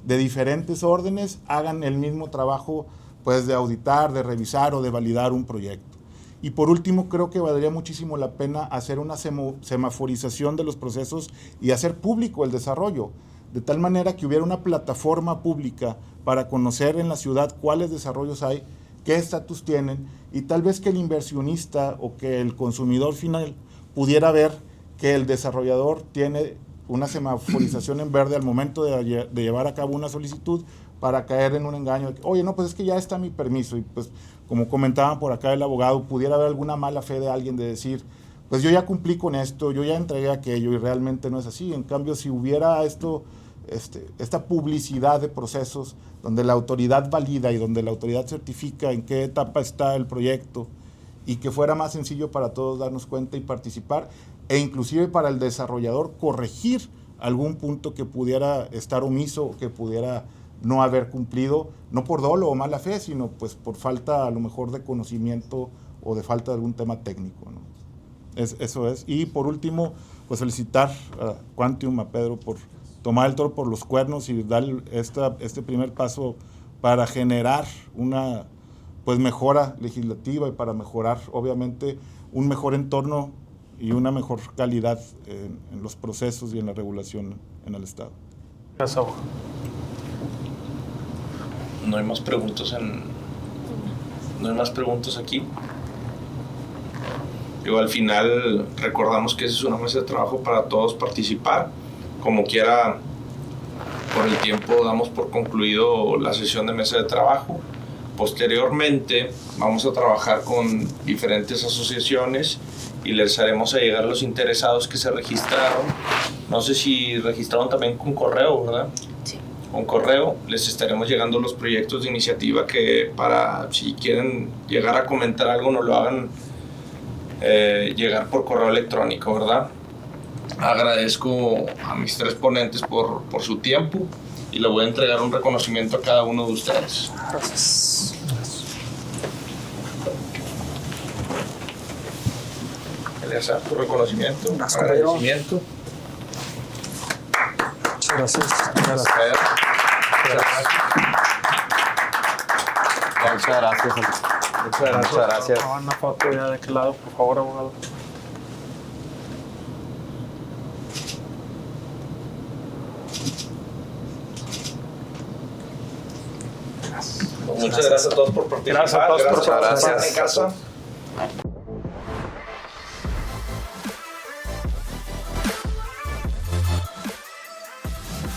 Speaker 10: de diferentes órdenes hagan el mismo trabajo, pues de auditar, de revisar o de validar un proyecto. Y por último, creo que valdría muchísimo la pena hacer una semaforización de los procesos y hacer público el desarrollo, de tal manera que hubiera una plataforma pública para conocer en la ciudad cuáles desarrollos hay, qué estatus tienen, y tal vez que el inversionista o que el consumidor final pudiera ver que el desarrollador tiene una semaforización en verde al momento de llevar a cabo una solicitud, para caer en un engaño de que, oye, no, pues es que ya está mi permiso, y pues como comentaban por acá el abogado, pudiera haber alguna mala fe de alguien de decir, pues yo ya cumplí con esto, yo ya entregué aquello, y realmente no es así. En cambio, si hubiera esta publicidad de procesos donde la autoridad valida y donde la autoridad certifica en qué etapa está el proyecto, y que fuera más sencillo para todos darnos cuenta y participar, e inclusive para el desarrollador corregir algún punto que pudiera estar omiso o que pudiera no haber cumplido, no por dolo o mala fe, sino pues por falta a lo mejor de conocimiento o de falta de algún tema técnico, ¿no? Eso es. Y por último, pues felicitar a Quantium, a Pedro, por tomar el toro por los cuernos y dar este primer paso para generar una pues mejora legislativa y para mejorar obviamente un mejor entorno y una mejor calidad en los procesos y en la regulación en el Estado.
Speaker 2: Gracias, abogado.
Speaker 1: No hay más preguntas aquí. Digo, al final recordamos que esa es una mesa de trabajo para todos participar. Como quiera, por el tiempo damos por concluido la sesión de mesa de trabajo. Posteriormente vamos a trabajar con diferentes asociaciones y les haremos llegar a los interesados que se registraron. No sé si registraron también con correo, ¿verdad?
Speaker 5: Sí.
Speaker 1: Con correo les estaremos llegando los proyectos de iniciativa que para si quieren llegar a comentar algo nos lo hagan llegar por correo electrónico, ¿verdad? Agradezco a mis tres ponentes por su tiempo y le voy a entregar un reconocimiento a cada uno de ustedes.
Speaker 3: Gracias.
Speaker 1: Eleazar, tu reconocimiento,
Speaker 3: Gracias, compañero.
Speaker 1: agradecimiento.
Speaker 3: Muchas gracias.
Speaker 4: Muchas gracias. Muchas gracias.
Speaker 2: Una foto ya de aquel lado, por favor, abogado.
Speaker 1: Muchas gracias a todos por participar.
Speaker 2: Gracias a todos por
Speaker 1: participar
Speaker 4: participar.
Speaker 1: en casa.